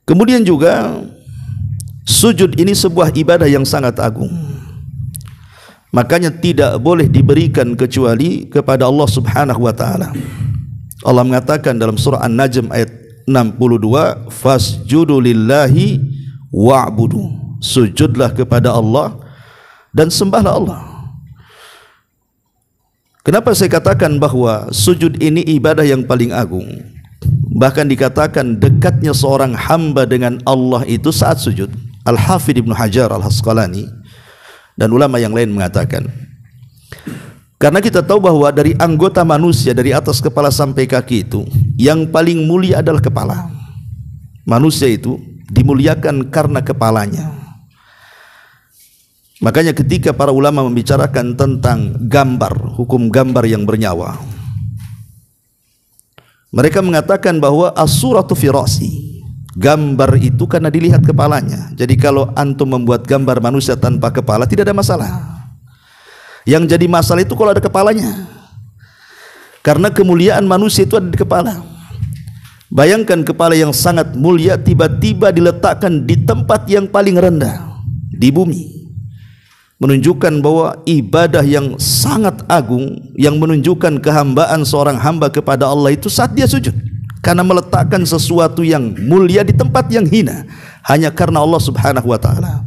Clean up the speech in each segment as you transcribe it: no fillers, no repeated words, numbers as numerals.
Kemudian juga sujud ini sebuah ibadah yang sangat agung. Makanya tidak boleh diberikan kecuali kepada Allah Subhanahu wa taala. Allah mengatakan dalam surah An-Najm ayat 62, fasjudu lillahi wa'budu. Sujudlah kepada Allah dan sembahlah Allah. Kenapa saya katakan bahwa sujud ini ibadah yang paling agung? Bahkan dikatakan dekatnya seorang hamba dengan Allah itu saat sujud. Al-Hafidh Ibnu Hajar Al-Asqalani dan ulama yang lain mengatakan, karena kita tahu bahwa dari anggota manusia dari atas kepala sampai kaki itu yang paling mulia adalah kepala. Manusia itu dimuliakan karena kepalanya. Makanya ketika para ulama membicarakan tentang gambar, hukum gambar yang bernyawa, mereka mengatakan bahwa as-suratu fi ra'si. Gambar itu karena dilihat kepalanya. Jadi kalau antum membuat gambar manusia tanpa kepala tidak ada masalah. Yang jadi masalah itu kalau ada kepalanya. Karena kemuliaan manusia itu ada di kepala. Bayangkan kepala yang sangat mulia tiba-tiba diletakkan di tempat yang paling rendah, di bumi. Menunjukkan bahwa ibadah yang sangat agung, yang menunjukkan kehambaan seorang hamba kepada Allah itu saat dia sujud. Karena meletakkan sesuatu yang mulia di tempat yang hina hanya karena Allah Subhanahu wa taala.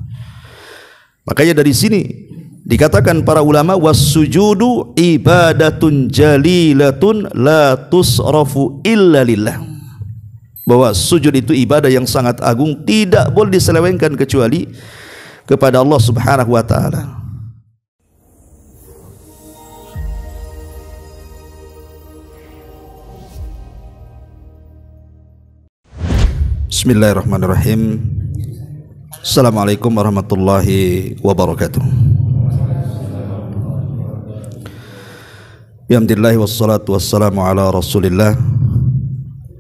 Makanya dari sini dikatakan para ulama was-sujudu ibadatun jalilatun la tusrafu illa lillah. Bahwa sujud itu ibadah yang sangat agung, tidak boleh diselewengkan kecuali kepada Allah Subhanahu wa taala. Bismillahirrahmanirrahim. Assalamualaikum warahmatullahi wabarakatuh. Bihamdillahi wassalatu wassalamu ala rasulillah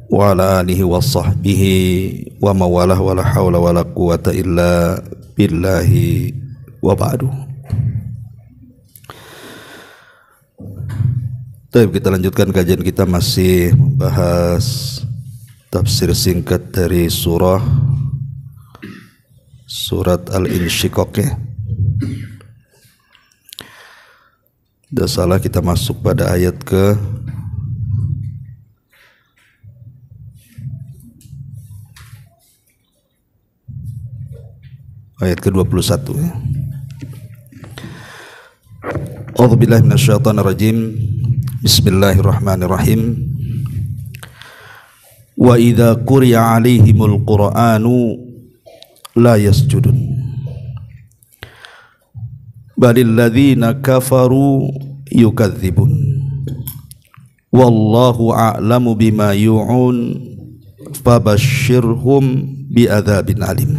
wa ala alihi wa sahbihi wa mawalah wa la hawla wa la quwata illa billahi wa ba'du. Baik, kita lanjutkan kajian kita, masih membahas tafsir singkat dari surat Al-Insyiqaq ya. Tidak salah kita masuk pada ayat ke ayat ke-21 ya. A'udzubillahi minasyaitonirrajim. Bismillahirrahmanirrahim. Wa idza quri'a 'alaihimul qur'anu la yasjudun balil ladzina kafaru yukadzibun wallahu a'lamu bima yu'un fabashshirhum bi'adzabin alim.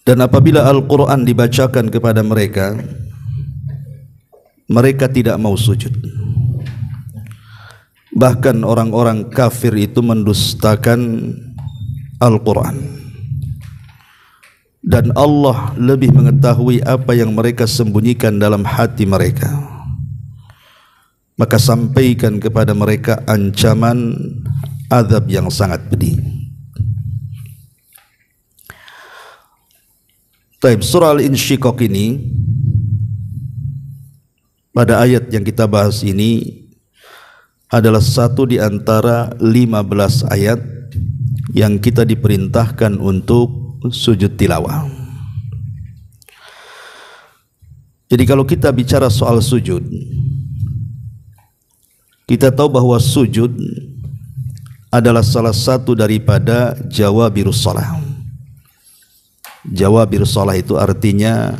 Dan apabila Al-Quran dibacakan kepada mereka, mereka tidak mau sujud. Bahkan orang-orang kafir itu mendustakan Al-Quran. Dan Allah lebih mengetahui apa yang mereka sembunyikan dalam hati mereka. Maka sampaikan kepada mereka ancaman azab yang sangat pedih. Taib, surah Al-Insyiqaq ini, pada ayat yang kita bahas ini, adalah satu di antara 15 ayat yang kita diperintahkan untuk sujud tilawah. Jadi kalau kita bicara soal sujud, kita tahu bahwa sujud adalah salah satu daripada jawabirus shalah. Jawabirus shalah itu artinya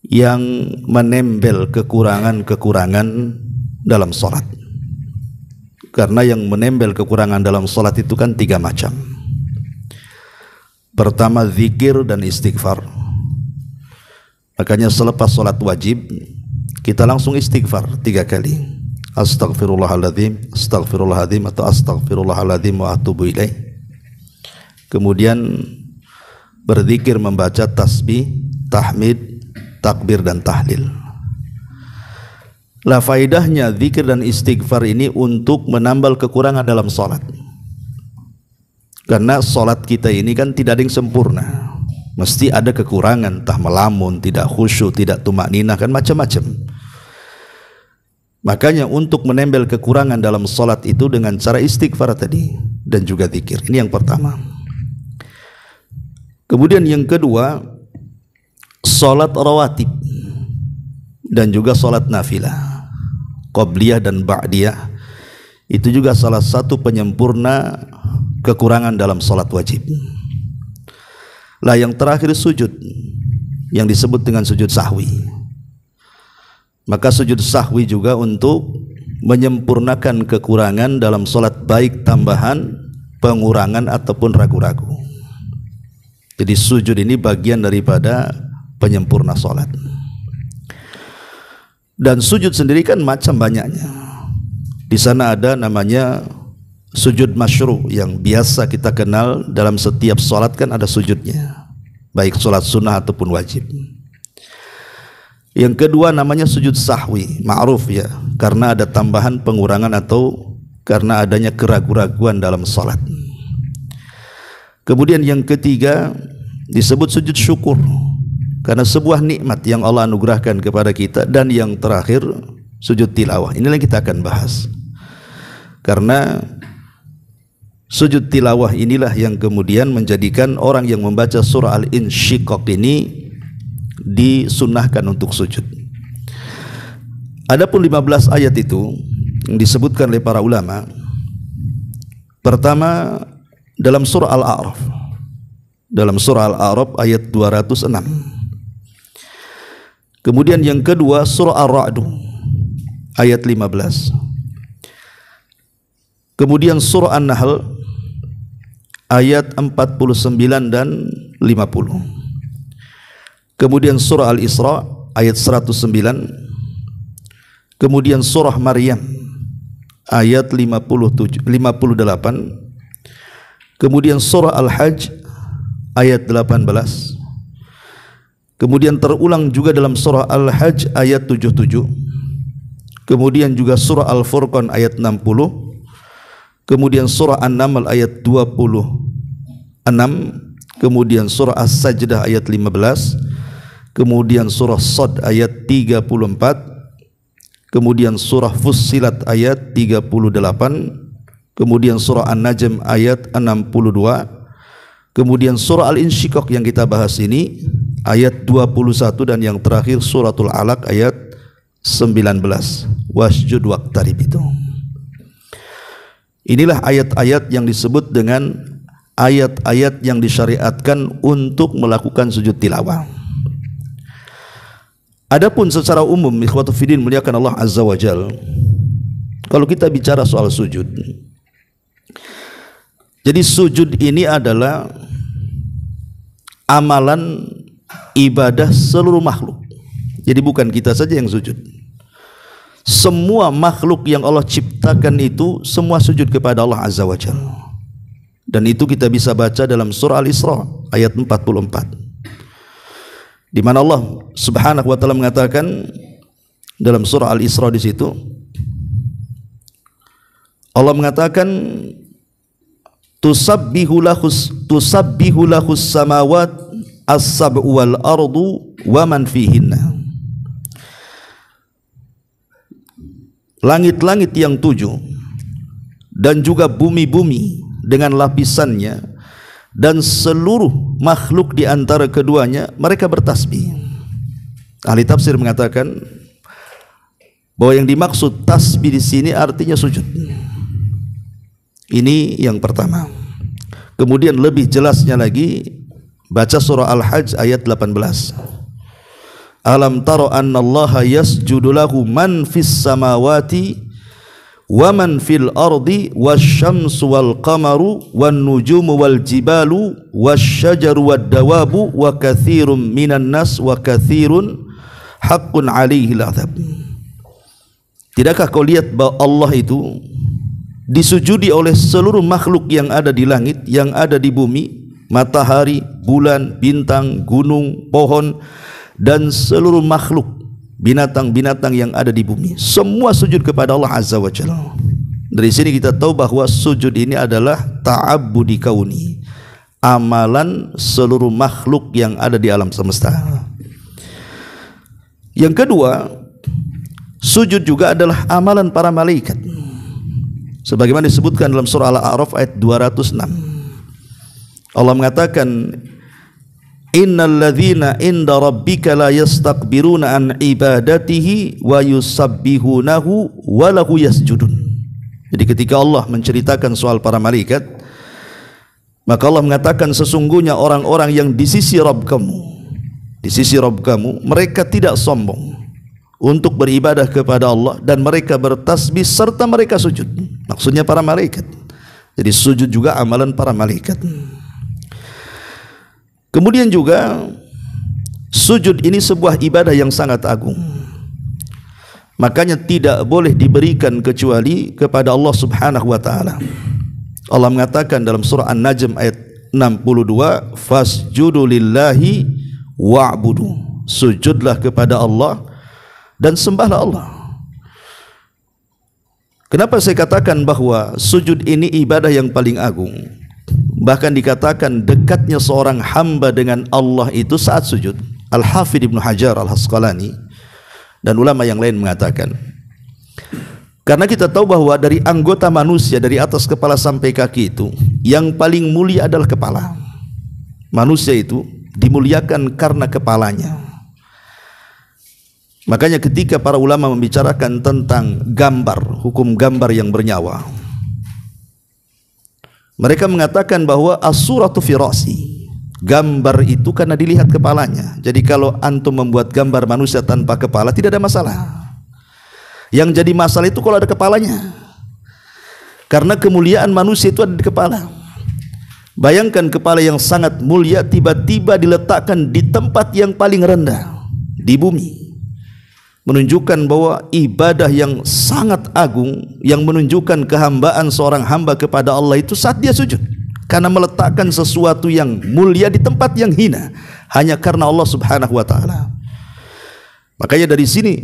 yang menempel kekurangan-kekurangan dalam salat. Karena yang menempel kekurangan dalam salat itu kan 3 macam. Pertama, zikir dan istighfar. Makanya selepas salat wajib kita langsung istighfar 3 kali. Astaghfirullahaladzim, astaghfirullahaladzim, atau astaghfirullahaladzim wa atubu ilaih. Kemudian berzikir, membaca tasbih, tahmid, takbir dan tahlil. Lah faedahnya zikir dan istighfar ini untuk menambal kekurangan dalam salat. Karena salat kita ini kan tidak ada yang sempurna. Mesti ada kekurangan, entah melamun, tidak khusyuk, tidak tumakninah, kan macam-macam. Makanya untuk menempel kekurangan dalam salat itu dengan cara istighfar tadi dan juga zikir. Ini yang pertama. Kemudian yang kedua, salat rawatib dan juga salat nafilah. Qobliyah dan ba'diyah itu juga salah satu penyempurna kekurangan dalam salat wajib. Lah yang terakhir sujud yang disebut dengan sujud sahwi. Maka sujud sahwi juga untuk menyempurnakan kekurangan dalam salat, baik tambahan, pengurangan ataupun ragu-ragu. Jadi sujud ini bagian daripada penyempurna salat. Dan sujud sendiri kan macam banyaknya. Di sana ada namanya sujud masyru' yang biasa kita kenal dalam setiap salat, kan ada sujudnya, baik salat sunnah ataupun wajib. Yang kedua namanya sujud sahwi, ma'ruf ya, karena ada tambahan, pengurangan atau karena adanya keraguan-raguan dalam salat. Kemudian yang ketiga disebut sujud syukur, karena sebuah nikmat yang Allah anugerahkan kepada kita. Dan yang terakhir sujud tilawah. Inilah yang kita akan bahas. Karena sujud tilawah inilah yang kemudian menjadikan orang yang membaca surah Al-Insyiqaq ini disunnahkan untuk sujud. Adapun 15 ayat itu yang disebutkan oleh para ulama. Pertama dalam surah Al-A'raf. Dalam surah Al-A'raf ayat 206. Kemudian yang kedua surah Ar-Ra'd ayat 15. Kemudian surah An-Nahl ayat 49 dan 50. Kemudian surah Al-Isra ayat 109. Kemudian surah Maryam ayat 58. Kemudian surah Al-Hajj ayat 18. Kemudian terulang juga dalam surah Al-Hajj ayat 77. Kemudian juga surah Al-Furqan ayat 60. Kemudian surah An-Naml ayat 26. Kemudian surah As-Sajdah ayat 15. Kemudian surah Sad ayat 34. Kemudian surah Fussilat ayat 38. Kemudian surah An-Najm ayat 62. Kemudian surah Al-Insyiqaq yang kita bahas ini ayat 21. Dan yang terakhir suratul Alaq ayat 19. Wasjud waqtarib. Itu inilah ayat-ayat yang disebut dengan ayat-ayat yang disyariatkan untuk melakukan sujud tilawah. Adapun secara umum, ikhwatu fiddin muliakan Allah Azza wa Jal, kalau kita bicara soal sujud, jadi sujud ini adalah amalan ibadah seluruh makhluk. Jadi bukan kita saja yang sujud. Semua makhluk yang Allah ciptakan itu semua sujud kepada Allah Azza wa Jalla. Dan itu kita bisa baca dalam surah Al-Isra ayat 44. Di mana Allah Subhanahu wa taala mengatakan dalam surah Al-Isra, di situ Allah mengatakan tusabbihu lahus samawat as-sab'u wal ardu wa man fihinna. Langit-langit yang 7 dan juga bumi-bumi dengan lapisannya dan seluruh makhluk di antara keduanya, mereka bertasbih. Ahli tafsir mengatakan bahwa yang dimaksud tasbih di sini artinya sujud. Ini yang pertama. Kemudian lebih jelasnya lagi, baca surah Al-Hajj ayat 18. Alam taro annallaha yasjudu lahu man fis samawati wa man fil ardi wasyamsu wal qamaru wan nujumu wal jibalu wasyajaru wad dawabu wa katsirum minan nas wa katsirun haqqun alaihi al'adzab. Tidakkah kau lihat bahwa Allah itu disujudi oleh seluruh makhluk yang ada di langit, yang ada di bumi, matahari, bulan, bintang, gunung, pohon, dan seluruh makhluk binatang-binatang yang ada di bumi, semua sujud kepada Allah Azza wa Jalla. Dari sini kita tahu bahwa sujud ini adalah ta'abbudi kauni, amalan seluruh makhluk yang ada di alam semesta. Yang kedua, sujud juga adalah amalan para malaikat. Sebagaimana disebutkan dalam surah Al-A'raf ayat 206. Allah mengatakan, innal ladzina inda rabbika la yastakbiruna an ibadatihi wa yusabbihunahu wa lahu yasjudun. Jadi ketika Allah menceritakan soal para malaikat, maka Allah mengatakan sesungguhnya orang-orang yang di sisi Rabb kamu, mereka tidak sombong untuk beribadah kepada Allah, dan mereka bertasbih serta mereka sujud. Maksudnya para malaikat. Jadi sujud juga amalan para malaikat. Kemudian juga sujud ini sebuah ibadah yang sangat agung. Makanya tidak boleh diberikan kecuali kepada Allah Subhanahu wa taala. Allah mengatakan dalam surah An-Najm ayat 62, fasjudu lillahi wa'budu. Sujudlah kepada Allah dan sembahlah Allah. Kenapa saya katakan bahwa sujud ini ibadah yang paling agung? Bahkan dikatakan dekatnya seorang hamba dengan Allah itu saat sujud. Al-Hafidh Ibnu Hajar Al-Asqalani dan ulama yang lain mengatakan, karena kita tahu bahwa dari anggota manusia dari atas kepala sampai kaki itu yang paling mulia adalah kepala. Manusia itu dimuliakan karena kepalanya. Makanya ketika para ulama membicarakan tentang gambar, hukum gambar yang bernyawa, mereka mengatakan bahwa as-suratu fi ra'si. Gambar itu karena dilihat kepalanya. Jadi kalau antum membuat gambar manusia tanpa kepala tidak ada masalah. Yang jadi masalah itu kalau ada kepalanya. Karena kemuliaan manusia itu ada di kepala. Bayangkan kepala yang sangat mulia tiba-tiba diletakkan di tempat yang paling rendah, di bumi. Menunjukkan bahwa ibadah yang sangat agung, yang menunjukkan kehambaan seorang hamba kepada Allah itu saat dia sujud, karena meletakkan sesuatu yang mulia di tempat yang hina hanya karena Allah Subhanahu wa taala. Makanya dari sini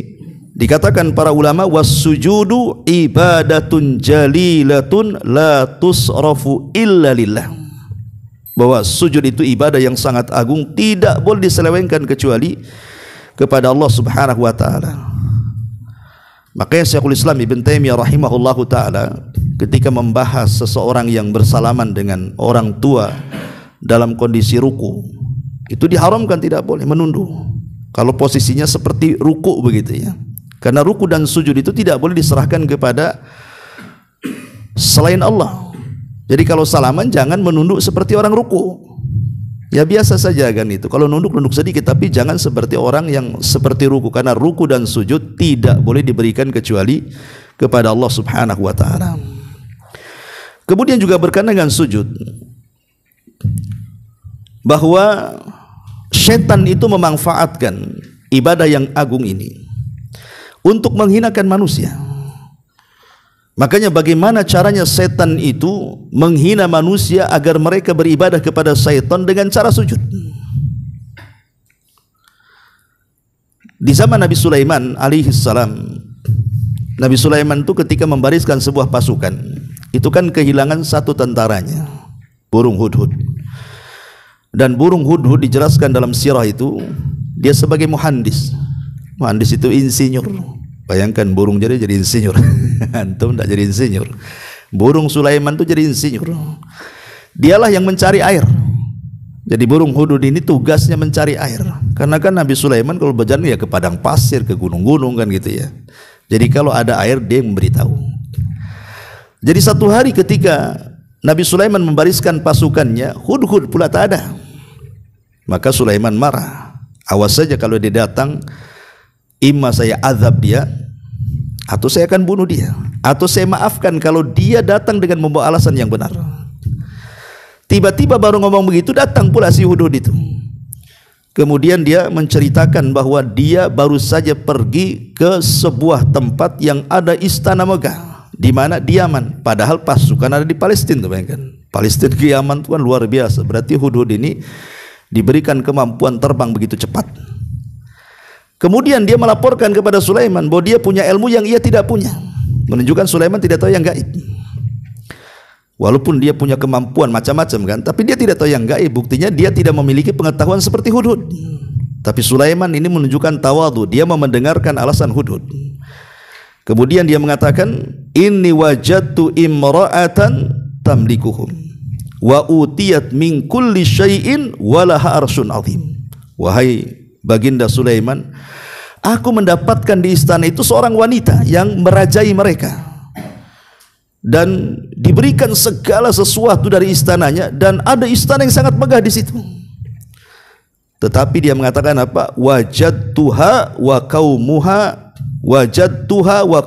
dikatakan para ulama, was-sujudu ibadatun jalilatun la tusrafu illa lillah. Bahwa sujud itu ibadah yang sangat agung, tidak boleh diselewengkan kecuali kepada Allah Subhanahu wa taala. Makanya Syekhul Islam Ibn Taimiyah rahimahullahu taala ketika membahas seseorang yang bersalaman dengan orang tua dalam kondisi ruku, itu diharamkan, tidak boleh menunduk kalau posisinya seperti ruku begitu ya. Karena ruku dan sujud itu tidak boleh diserahkan kepada selain Allah. Jadi kalau salaman jangan menunduk seperti orang ruku. Ya biasa saja kan itu. Kalau nunduk sedikit, tapi jangan seperti orang yang seperti ruku, karena ruku dan sujud tidak boleh diberikan kecuali kepada Allah Subhanahu wa taala. Kemudian juga berkaitan dengan sujud, bahwa setan itu memanfaatkan ibadah yang agung ini untuk menghinakan manusia. Makanya bagaimana caranya setan itu menghina manusia agar mereka beribadah kepada syaitan dengan cara sujud. Di zaman Nabi Sulaiman alaihi salam, Nabi Sulaiman itu ketika membariskan sebuah pasukan, itu kan kehilangan satu tentaranya, burung hudhud. Dan burung hudhud dijelaskan dalam sirah itu dia sebagai muhandis. Muhandis itu insinyur. Bayangkan burung jadi insinyur. Antum tidak jadi insinyur. Burung Sulaiman itu jadi insinyur. Dialah yang mencari air. Jadi burung hudhud ini tugasnya mencari air. Karena kan Nabi Sulaiman kalau berjalan ya ke padang pasir, ke gunung-gunung kan gitu ya. Jadi kalau ada air dia memberitahu. Jadi satu hari ketika Nabi Sulaiman membariskan pasukannya, hudhud pula tak ada. Maka Sulaiman marah. Awas saja kalau dia datang, imma saya azab dia, atau saya akan bunuh dia, atau saya maafkan kalau dia datang dengan membawa alasan yang benar. Tiba-tiba baru ngomong begitu, datang pula si hudhud itu. Kemudian dia menceritakan bahwa dia baru saja pergi ke sebuah tempat yang ada istana megah, di mana di Yaman, padahal pasukan ada di Palestina. Bayangkan, Palestina ke Yaman itu kan luar biasa. Berarti hudhud ini diberikan kemampuan terbang begitu cepat. Kemudian dia melaporkan kepada Sulaiman bahwa dia punya ilmu yang ia tidak punya, menunjukkan Sulaiman tidak tahu yang gaib. Walaupun dia punya kemampuan macam-macam kan, tapi dia tidak tahu yang gaib. Buktinya dia tidak memiliki pengetahuan seperti Hudhud. Tapi Sulaiman ini menunjukkan tawadhu, dia mau mendengarkan alasan Hudhud. Kemudian dia mengatakan, inni wajadtu imra'atan tamlikuhum wa utiyat min kulli syai'in wa laha arsyun azim. Wahai Baginda Sulaiman, aku mendapatkan di istana itu seorang wanita yang merajai mereka dan diberikan segala sesuatu dari istananya, dan ada istana yang sangat megah di situ. Tetapi dia mengatakan apa? Wajadtuha wa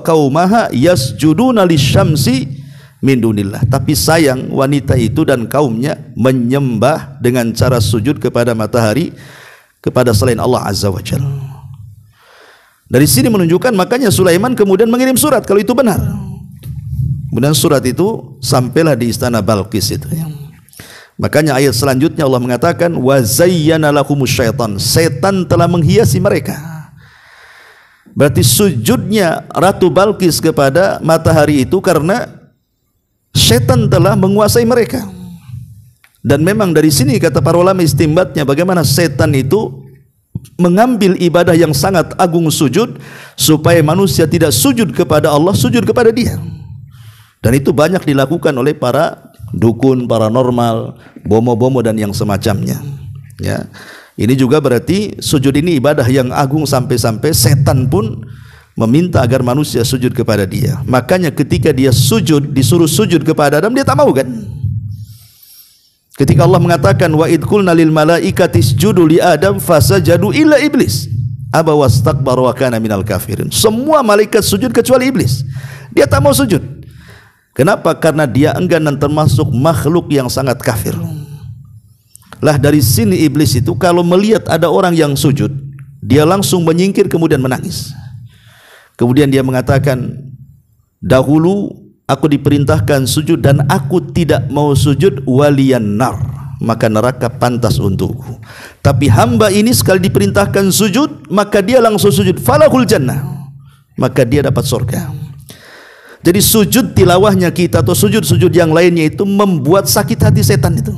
qaumaha yasjuduna lisyamsi min dunillah. Tapi sayang, wanita itu dan kaumnya menyembah dengan cara sujud kepada matahari, kepada selain Allah Azza wa Jalla. Dari sini menunjukkan, makanya Sulaiman kemudian mengirim surat kalau itu benar. Kemudian surat itu sampailah di istana Balqis itu. Makanya ayat selanjutnya Allah mengatakan, wa zayyana lahumus syaitan, setan telah menghiasi mereka. Berarti sujudnya Ratu Balqis kepada matahari itu karena setan telah menguasai mereka. Dan memang dari sini kata para ulama istimbatnya, bagaimana setan itu mengambil ibadah yang sangat agung sujud, supaya manusia tidak sujud kepada Allah, sujud kepada dia. Dan itu banyak dilakukan oleh para dukun, paranormal, bomo-bomo dan yang semacamnya. Ya, ini juga berarti sujud ini ibadah yang agung sampai-sampai setan pun meminta agar manusia sujud kepada dia. Makanya ketika dia sujud, disuruh sujud kepada Adam, dia tak mau kan? Ketika Allah mengatakan wa id qulna lil malaikati isjudu li Adam fasajadu illa iblis aba wastakbara wa kana minal kafirin. Semua malaikat sujud kecuali iblis. Dia tak mau sujud. Kenapa? Karena dia enggan dan termasuk makhluk yang sangat kafir. Lah dari sini iblis itu kalau melihat ada orang yang sujud, dia langsung menyingkir kemudian menangis. Kemudian dia mengatakan, dahulu aku diperintahkan sujud dan aku tidak mau sujud, waliyan nar, maka neraka pantas untukku. Tapi hamba ini sekali diperintahkan sujud, maka dia langsung sujud, falahul jannah, maka dia dapat surga. Jadi sujud tilawahnya kita atau sujud-sujud yang lainnya itu membuat sakit hati setan itu,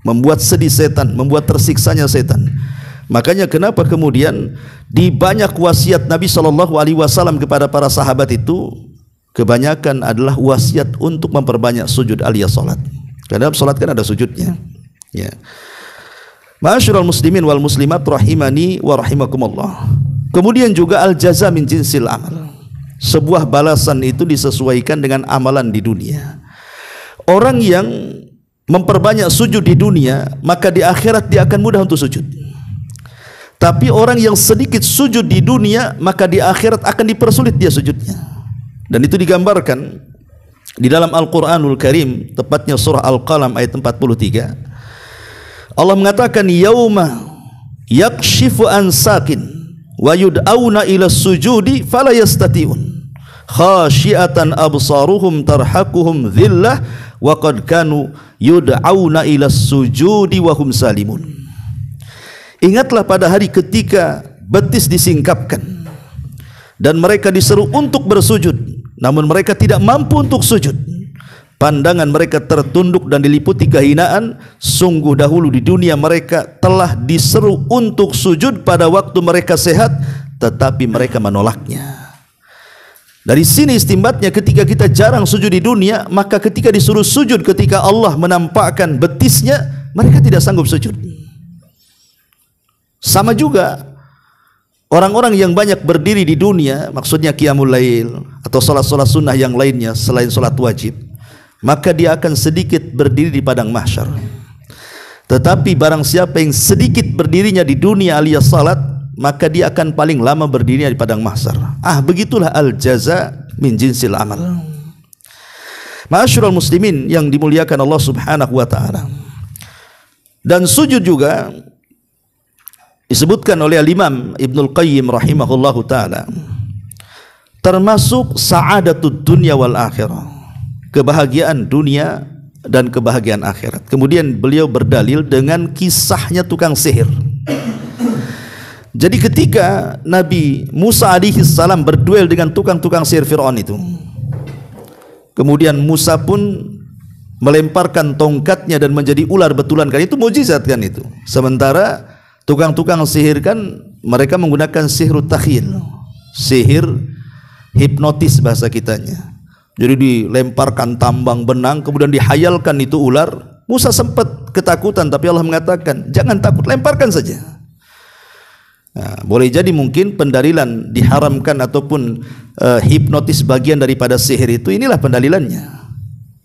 membuat sedih setan, membuat tersiksanya setan. Makanya kenapa kemudian di banyak wasiat Nabi SAW kepada para sahabat itu kebanyakan adalah wasiat untuk memperbanyak sujud alias salat. Karena dalam salat kan ada sujudnya. Ya. Ma'asyiral muslimin wal muslimat rahimani wa rahimakumullah. Kemudian juga al jaza min jinsil amal. Sebuah balasan itu disesuaikan dengan amalan di dunia. Orang yang memperbanyak sujud di dunia, maka di akhirat dia akan mudah untuk sujud. Tapi orang yang sedikit sujud di dunia, maka di akhirat akan dipersulit dia sujudnya. Dan itu digambarkan di dalam Al-Quranul Karim, tepatnya surah Al-Qalam ayat 43. Allah mengatakan, yauma yakshifu an sakin wa yud'auna ila sujudi fala yastati'un khasyiatan absaruhum tarhaquhum dhillah wa qad kanu yud'auna ila sujudi wa hum salimun. Ingatlah pada hari ketika betis disingkapkan dan mereka diseru untuk bersujud, namun mereka tidak mampu untuk sujud. Pandangan mereka tertunduk dan diliputi kehinaan. Sungguh dahulu di dunia mereka telah diseru untuk sujud pada waktu mereka sehat, tetapi mereka menolaknya. Dari sini istimbatnya, ketika kita jarang sujud di dunia, maka ketika disuruh sujud, ketika Allah menampakkan betisnya, mereka tidak sanggup sujud. Sama juga orang-orang yang banyak berdiri di dunia, maksudnya qiyamul lail atau salat-salat sunnah yang lainnya selain salat wajib, maka dia akan sedikit berdiri di padang mahsyar. Tetapi barang siapa yang sedikit berdirinya di dunia alias salat, maka dia akan paling lama berdirinya di padang mahsyar. Begitulah al-jaza min jinsil amal. Ma'asyiral muslimin yang dimuliakan Allah Subhanahu wa taala. Dan sujud juga disebutkan oleh Imam Ibnul Qayyim rahimahullahu taala termasuk sa'adatud dunya wal akhirah, kebahagiaan dunia dan kebahagiaan akhirat. Kemudian beliau berdalil dengan kisahnya tukang sihir. Jadi ketika Nabi Musa alaihi salam berduel dengan tukang-tukang sihir Fir'aun itu, kemudian Musa pun melemparkan tongkatnya dan menjadi ular betulan, kan itu mukjizat kan itu. Sementara tukang-tukang sihir kan mereka menggunakan sihir takhil, sihir hipnotis bahasa kitanya. Jadi dilemparkan tambang benang kemudian dihayalkan itu ular. Musa sempat ketakutan tapi Allah mengatakan jangan takut, lemparkan saja. Nah, boleh jadi mungkin pendalilan diharamkan ataupun hipnotis bagian daripada sihir itu, inilah pendalilannya.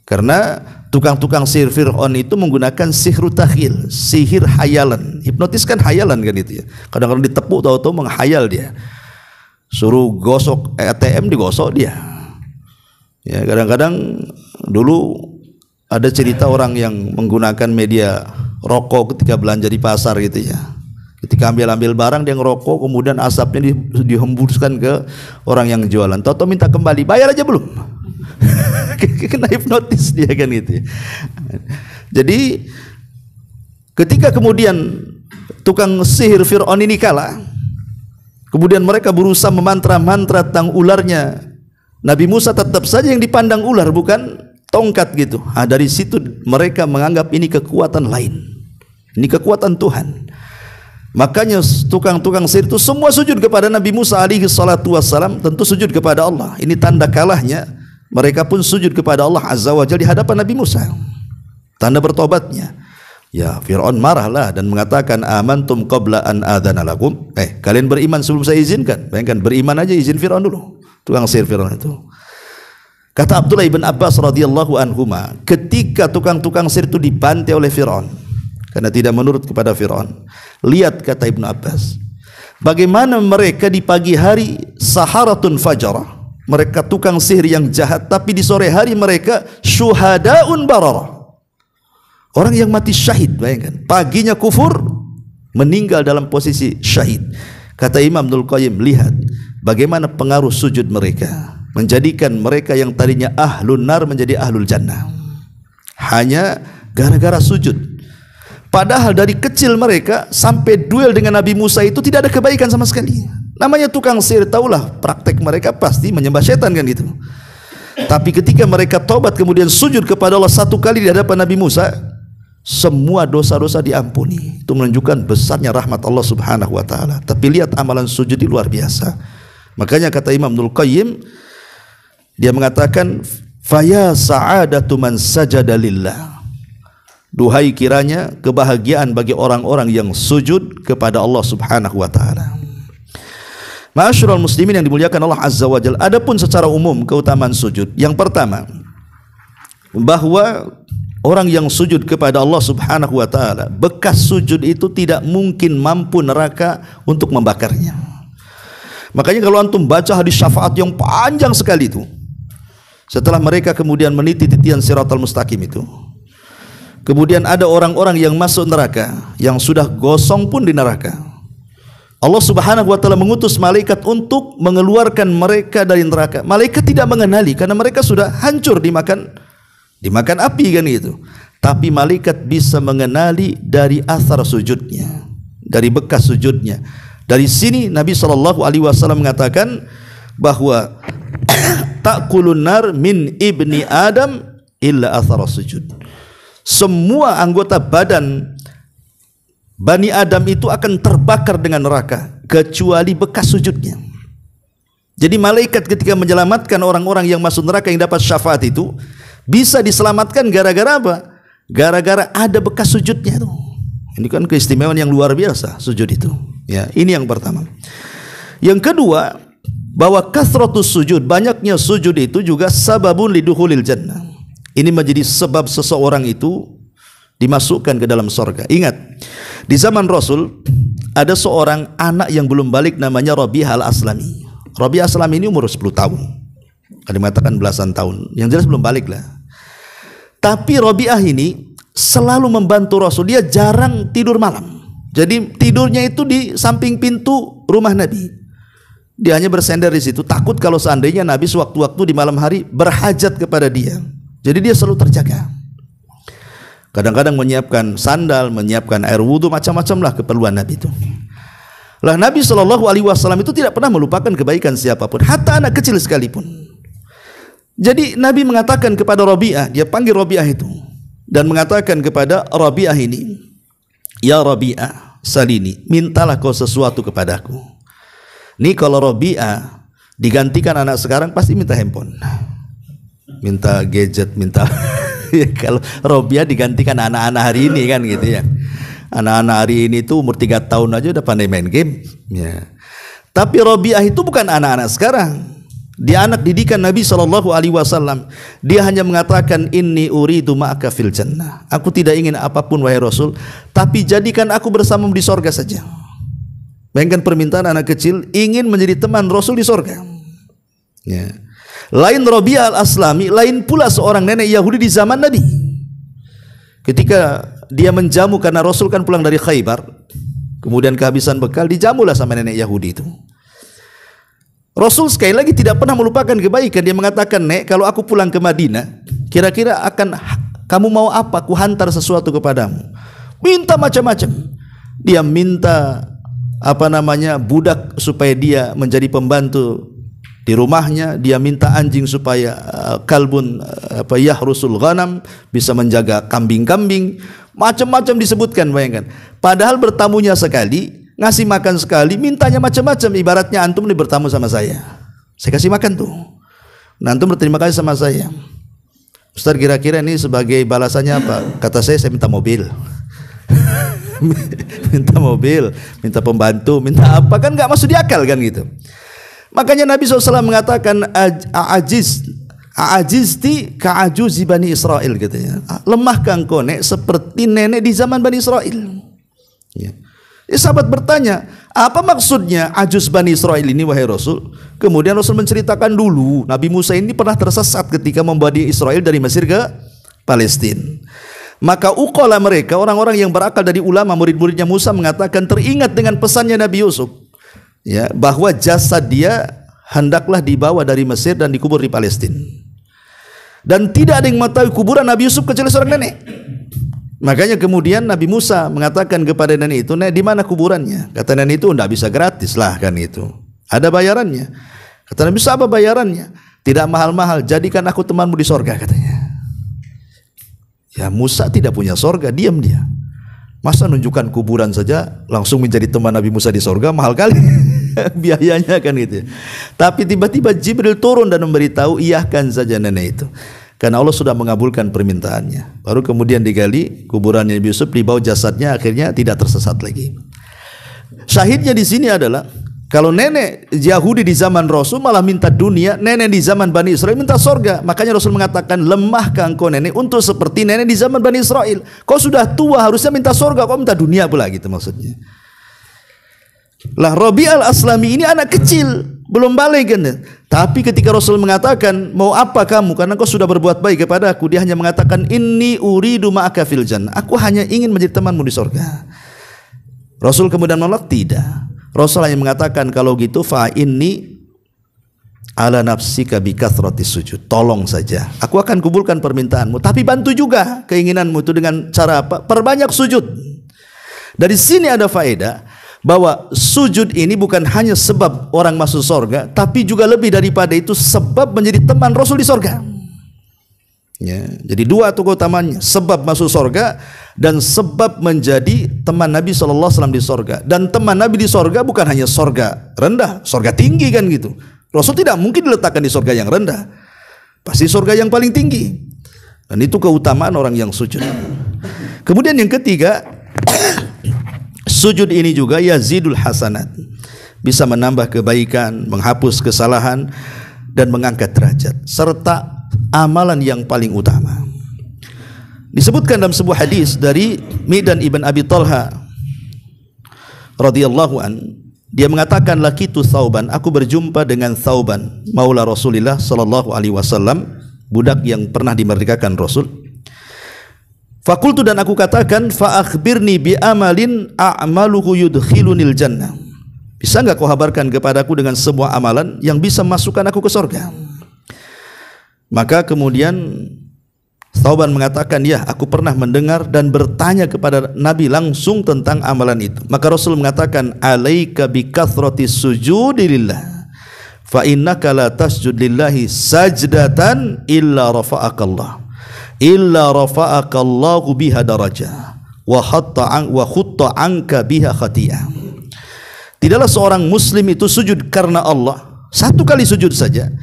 Karena tukang-tukang sihir Fir'aun itu menggunakan sihir takhil, sihir hayalan. Hipnotis kan hayalan kan itu ya. Kadang-kadang ditepuk tahu-tahu menghayal dia. Suruh gosok ATM digosok dia. Ya, kadang-kadang dulu ada cerita orang yang menggunakan media rokok ketika belanja di pasar gitu ya. Ketika ambil barang dia ngerokok, kemudian asapnya dihembuskan ke orang yang jualan. Tahu-tahu minta kembali, bayar aja belum? Kena hipnotis dia kan gitu ya. Jadi ketika kemudian tukang sihir Fir'aun ini kalah, kemudian mereka berusaha memantra-mantra tentang ularnya, Nabi Musa tetap saja yang dipandang ular bukan tongkat gitu. Dari situ mereka menganggap ini kekuatan lain, ini kekuatan Tuhan. Makanya tukang-tukang sihir itu semua sujud kepada Nabi Musa alaihi salatu wassalam, tentu sujud kepada Allah. Ini tanda kalahnya. Mereka pun sujud kepada Allah azza wa jalla di hadapan Nabi Musa, tanda bertobatnya. Ya, Fir'aun marahlah dan mengatakan amantum qabla an adzana lakum. Kalian beriman sebelum saya izinkan. Bayangkan, beriman aja izin Fir'aun dulu. Tukang sihir Fir'aun itu. Kata Abdullah ibn Abbas radhiyallahu anhuma, ketika tukang-tukang sihir itu dibantai oleh Fir'aun karena tidak menurut kepada Fir'aun, lihat kata Ibn Abbas, bagaimana mereka di pagi hari saharatun fajarah, mereka tukang sihir yang jahat, tapi di sore hari mereka syuhadaun bararah, orang yang mati syahid. Bayangkan, paginya kufur, meninggal dalam posisi syahid. Kata Imam Ibnul Qayyim, lihat bagaimana pengaruh sujud mereka, menjadikan mereka yang tadinya ahlun nar menjadi ahlul jannah, hanya gara-gara sujud. Padahal dari kecil mereka sampai duel dengan Nabi Musa itu tidak ada kebaikan sama sekali. Namanya tukang sihir, tahulah praktek mereka pasti menyembah setan kan gitu. Tapi ketika mereka tobat kemudian sujud kepada Allah satu kali di hadapan Nabi Musa, semua dosa-dosa diampuni. Itu menunjukkan besarnya rahmat Allah Subhanahu wa taala. Tapi lihat amalan sujud di luar biasa. Makanya kata Imam Ibnul Qayyim, dia mengatakan faya sa'adatu man sajada lillah. Duhai kiranya kebahagiaan bagi orang-orang yang sujud kepada Allah Subhanahu wa taala. Ma'asyiral muslimin yang dimuliakan Allah Azza wa Jalla, adapun secara umum keutamaan sujud, yang pertama bahwa orang yang sujud kepada Allah Subhanahu wa taala, bekas sujud itu tidak mungkin mampu neraka untuk membakarnya. Makanya kalau antum baca hadis syafaat yang panjang sekali itu, setelah mereka kemudian meniti titian siratal mustaqim itu, kemudian ada orang-orang yang masuk neraka, yang sudah gosong pun di neraka. Allah Subhanahu wa taala mengutus malaikat untuk mengeluarkan mereka dari neraka. Malaikat tidak mengenali karena mereka sudah hancur dimakan api kan itu. Tapi malaikat bisa mengenali dari athar sujudnya, dari bekas sujudnya. Dari sini Nabi SAW mengatakan bahwa ta'kulun nar min ibni Adam illa athar sujud. Semua anggota badan Bani Adam itu akan terbakar dengan neraka kecuali bekas sujudnya. Jadi malaikat ketika menyelamatkan orang-orang yang masuk neraka yang dapat syafaat itu bisa diselamatkan gara-gara apa? Gara-gara ada bekas sujudnya itu. Ini kan keistimewaan yang luar biasa sujud itu. Ya, ini yang pertama. Yang kedua, bahwa kasratus sujud, banyaknya sujud itu juga sababun lidukhulil jannah. Ini menjadi sebab seseorang itu dimasukkan ke dalam surga. Ingat, di zaman Rasul ada seorang anak yang belum balik namanya Rabi'ah al-Aslami. Rabi'ah al-Aslami ini umur 10 tahun. Ada mengatakan belasan tahun. Yang jelas belum balik lah. Tapi Rabi'ah ini selalu membantu Rasul. Dia jarang tidur malam. Jadi tidurnya itu di samping pintu rumah Nabi. Dia hanya bersender di situ, takut kalau seandainya Nabi sewaktu-waktu di malam hari berhajat kepada dia. Jadi dia selalu terjaga. Kadang-kadang menyiapkan sandal, menyiapkan air wudhu, macam-macam lah keperluan Nabi itu. Lah Nabi SAW itu tidak pernah melupakan kebaikan siapapun, hatta anak kecil sekalipun. Jadi Nabi mengatakan kepada Rabi'ah, dia panggil Rabi'ah itu dan mengatakan kepada Rabi'ah ini, ya Rabi'ah, salini, mintalah kau sesuatu kepadaku. Nih kalau Rabi'ah digantikan anak sekarang pasti minta handphone, minta gadget, minta kalau Rabi'ah digantikan anak-anak hari ini kan gitu ya. Anak-anak hari ini tuh umur 3 tahun aja udah pandai main game ya. Tapi Rabi'ah itu bukan anak-anak sekarang. Dia anak didikan Nabi SAW. Dia hanya mengatakan, inni uridu ma'aka fil jannah. Aku tidak ingin apapun wahai Rasul, tapi jadikan aku bersamamu di sorga saja. Bayangkan permintaan anak kecil ingin menjadi teman Rasul di sorga ya. Lain Rabi'ah al-Aslami, lain pula seorang nenek Yahudi di zaman Nabi. Ketika dia menjamu karena Rasul kan pulang dari Khaybar, kemudian kehabisan bekal, dijamulah sama nenek Yahudi itu. Rasul sekali lagi tidak pernah melupakan kebaikan. Dia mengatakan, nek, kalau aku pulang ke Madinah, kira-kira akan kamu mau apa? Ku hantar sesuatu kepadamu. Minta macam-macam. Dia minta budak supaya dia menjadi pembantu di rumahnya. Dia minta anjing supaya kalbun yahrusul ghanam, bisa menjaga kambing-kambing. Macam-macam disebutkan, bayangkan. Padahal bertamunya sekali, ngasih makan sekali, mintanya macam-macam. Ibaratnya antum nih bertamu sama saya kasih makan tuh. Nah, antum berterima kasih sama saya. Ustaz, kira-kira ini sebagai balasannya apa? Kata saya minta mobil. Minta mobil, minta pembantu, minta apa, kan nggak masuk di akal kan gitu. Makanya Nabi SAW mengatakan, a'ajizti ka'ajuzi Bani Israel, katanya. Lemahkah engkau, nek, seperti nenek di zaman Bani Israel ya. Sahabat bertanya, apa maksudnya ajuz Bani Israel ini wahai Rasul? Kemudian Rasul menceritakan dulu Nabi Musa ini pernah tersesat ketika membawa Israel dari Mesir ke Palestina. Maka uqala mereka, orang-orang yang berakal dari ulama murid-muridnya Musa, mengatakan teringat dengan pesannya Nabi Yusuf ya, bahwa jasad dia hendaklah dibawa dari Mesir dan dikubur di Palestina. Dan tidak ada yang mengetahui kuburan Nabi Yusuf kecuali seorang nenek. Makanya kemudian Nabi Musa mengatakan kepada nenek itu, nek, di mana kuburannya? Kata nenek itu, enggak bisa gratis lah kan itu, ada bayarannya. Kata Nabi Musa, apa bayarannya? Tidak mahal-mahal, jadikan aku temanmu di sorga, katanya. Ya, Musa tidak punya sorga, diam dia. Masa nunjukkan kuburan saja langsung menjadi teman Nabi Musa di sorga, mahal kali biayanya kan gitu. Tapi tiba-tiba Jibril turun dan memberitahu, iyahkan saja nenek itu, karena Allah sudah mengabulkan permintaannya. Baru kemudian digali kuburannya Nabi Yusuf, dibawa jasadnya, akhirnya tidak tersesat lagi. Syahidnya di sini adalah, kalau nenek Yahudi di zaman Rasul malah minta dunia, nenek di zaman Bani Israel minta sorga. Makanya Rasul mengatakan, lemahkah engkau nenek untuk seperti nenek di zaman Bani Israel? Kau sudah tua, harusnya minta sorga, kau minta dunia pula, gitu maksudnya. Lah Rabi'ah al-Aslami ini anak kecil, belum balik kan. Tapi ketika Rasul mengatakan, mau apa kamu? Karena kau sudah berbuat baik kepada aku, dia hanya mengatakan, inni uridu ma'aka fil jannah. Aku hanya ingin menjadi temanmu di sorga. Rasul kemudian menolak, tidak. Rasul hanya mengatakan, kalau gitu fa inni ala nafsika bi kathratis sujud. Tolong saja, aku akan kubulkan permintaanmu, tapi bantu juga keinginanmu itu dengan cara apa? Perbanyak sujud. Dari sini ada faedah bahwa sujud ini bukan hanya sebab orang masuk surga, tapi juga lebih daripada itu, sebab menjadi teman Rasul di surga. Ya, jadi dua tuh keutamanya, sebab masuk surga dan sebab menjadi teman Nabi SAW di surga. Dan teman Nabi di surga bukan hanya surga rendah, surga tinggi kan gitu. Rasul tidak mungkin diletakkan di surga yang rendah, pasti surga yang paling tinggi. Dan itu keutamaan orang yang sujud. Kemudian yang ketiga, sujud ini juga yazidul hasanat, bisa menambah kebaikan, menghapus kesalahan, dan mengangkat derajat, serta amalan yang paling utama. Disebutkan dalam sebuah hadis dari Mi'dan ibn Abi Talha radhiyallahu an, dia mengatakan, lakitu Thauban, aku berjumpa dengan Thauban maula Rasulillah sallallahu alaihi wasallam, budak yang pernah dimerdekakan Rasul. Fakultu, dan aku katakan, fa akhbirni bi amalin a'maluhu yudkhilunil jannah. Bisa enggak kau kabarkan kepadaku dengan sebuah amalan yang bisa masukkan aku ke surga? Maka kemudian Thauban mengatakan, ya, aku pernah mendengar dan bertanya kepada Nabi langsung tentang amalan itu. Maka Rasul mengatakan, alaika bi kathratis sujudi lillah, fa innaka la tasjud lillahi sajdatan illa rafa'akallah biha darajah wa khutta anka biha khatiyah. Tidaklah seorang muslim itu sujud karena Allah satu kali sujud saja,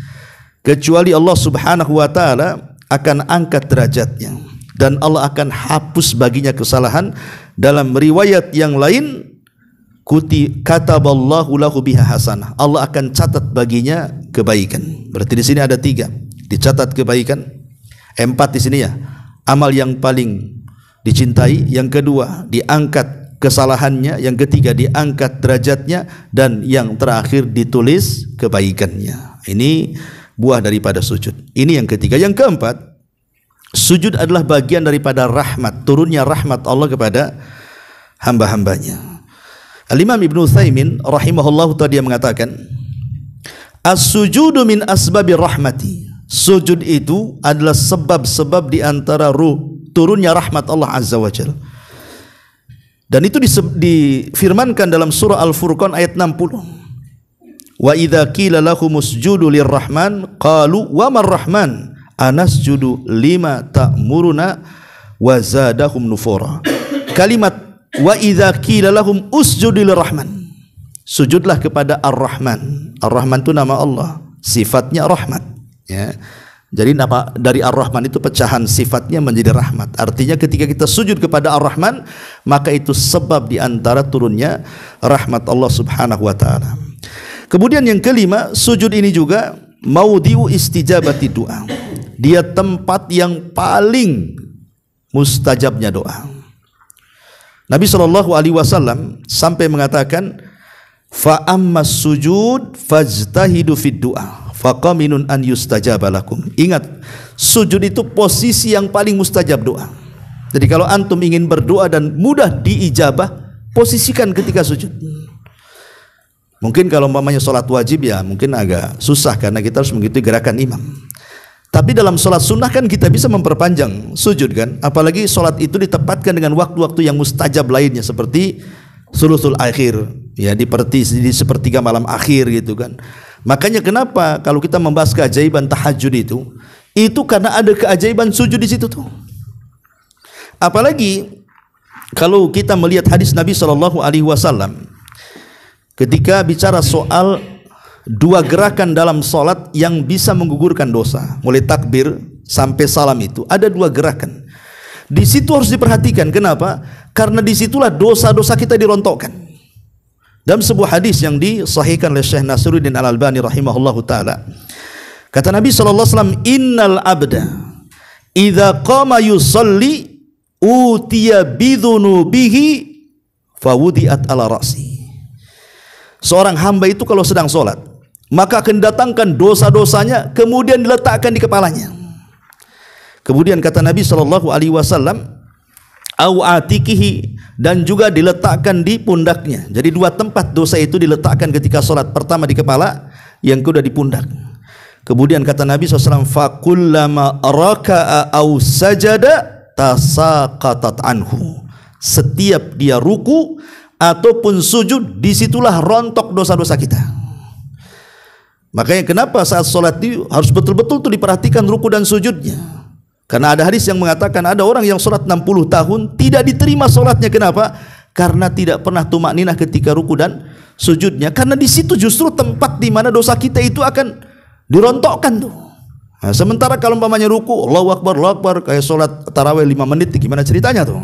kecuali Allah Subhanahu wa taala akan angkat derajatnya dan Allah akan hapus baginya kesalahan. Dalam riwayat yang lain, kataballahu lahu biha hasanah, Allah akan catat baginya kebaikan. Berarti di sini ada 3, dicatat kebaikan. 4 di sini ya, amal yang paling dicintai. Yang kedua, diangkat kesalahannya. Yang ketiga, diangkat derajatnya. Dan yang terakhir, ditulis kebaikannya. Ini buah daripada sujud. Ini yang ketiga. Yang keempat, sujud adalah bagian daripada rahmat, turunnya rahmat Allah kepada hamba-hambanya. Al-Imam Ibn Utsaimin rahimahullah ta'ala mengatakan, as-sujudu min asbabi rahmati. Sujud itu adalah sebab-sebab di antara turunnya rahmat Allah Azza wa Jalla. Dan itu difirmankan dalam surah Al-Furqan ayat 60. Wa idza qila lahumusjudu lirrahman qalu wa marrahman anasjudu lima ta'muruna wa zadahum nufura. Kalimat wa idza qila lahum usjudu lirrahman, sujudlah kepada Ar-Rahman. Ar-Rahman itu nama Allah, sifatnya rahmat, ya. Jadi nama dari Ar-Rahman itu pecahan sifatnya menjadi rahmat. Artinya ketika kita sujud kepada Ar-Rahman, maka itu sebab di antara turunnya rahmat Allah Subhanahu wa taala. Kemudian yang kelima, sujud ini juga maudhi'u istijabati doa. Dia tempat yang paling mustajabnya doa. Nabi SAW sampai mengatakan, fa ammas sujud fajtahidu fid du'a faqaminun an yustajaba lakum. Ingat, sujud itu posisi yang paling mustajab doa. Jadi kalau antum ingin berdoa dan mudah diijabah, posisikan ketika sujud. Mungkin kalau umpamanya sholat wajib ya mungkin agak susah karena kita harus mengikuti gerakan imam. Tapi dalam sholat sunnah kan kita bisa memperpanjang sujud kan. Apalagi sholat itu ditempatkan dengan waktu-waktu yang mustajab lainnya seperti sulusul akhir, ya, di sepertiga malam akhir gitu kan. Makanya kenapa kalau kita membahas keajaiban tahajud itu karena ada keajaiban sujud di situ tuh. Apalagi kalau kita melihat hadis Nabi SAW ketika bicara soal 2 gerakan dalam solat yang bisa menggugurkan dosa, mulai takbir sampai salam itu ada 2 gerakan. Di situ harus diperhatikan. Kenapa? Karena disitulah dosa-dosa kita dirontokkan. Dalam sebuah hadis yang disahihkan oleh Syekh Nasiruddin Al-Albani rahimahullahu taala, kata Nabi SAW, innal abda idza qama yusalli utiya bidhunubihi fawudiat ala ra'si. Seorang hamba itu kalau sedang sholat, maka akan datangkan dosa-dosanya kemudian diletakkan di kepalanya. Kemudian kata Nabi SAW, au atikihi, dan juga diletakkan di pundaknya. Jadi 2 tempat dosa itu diletakkan ketika sholat. Pertama di kepala, yang kedua di pundak. Kemudian kata Nabi SAW, fakullama raka'a au sajada tasaqatat anhu. Setiap dia ruku ataupun sujud, disitulah rontok dosa-dosa kita. Makanya kenapa saat sholat itu harus betul-betul tuh diperhatikan ruku dan sujudnya. Karena ada hadis yang mengatakan ada orang yang sholat 60 tahun tidak diterima sholatnya. Kenapa? Karena tidak pernah tumakninah ketika ruku dan sujudnya. Karena di situ justru tempat di mana dosa kita itu akan dirontokkan tuh. Nah, sementara kalau umpamanya ruku, Allahu Akbar, kayak sholat tarawih 5 menit, gimana ceritanya tuh?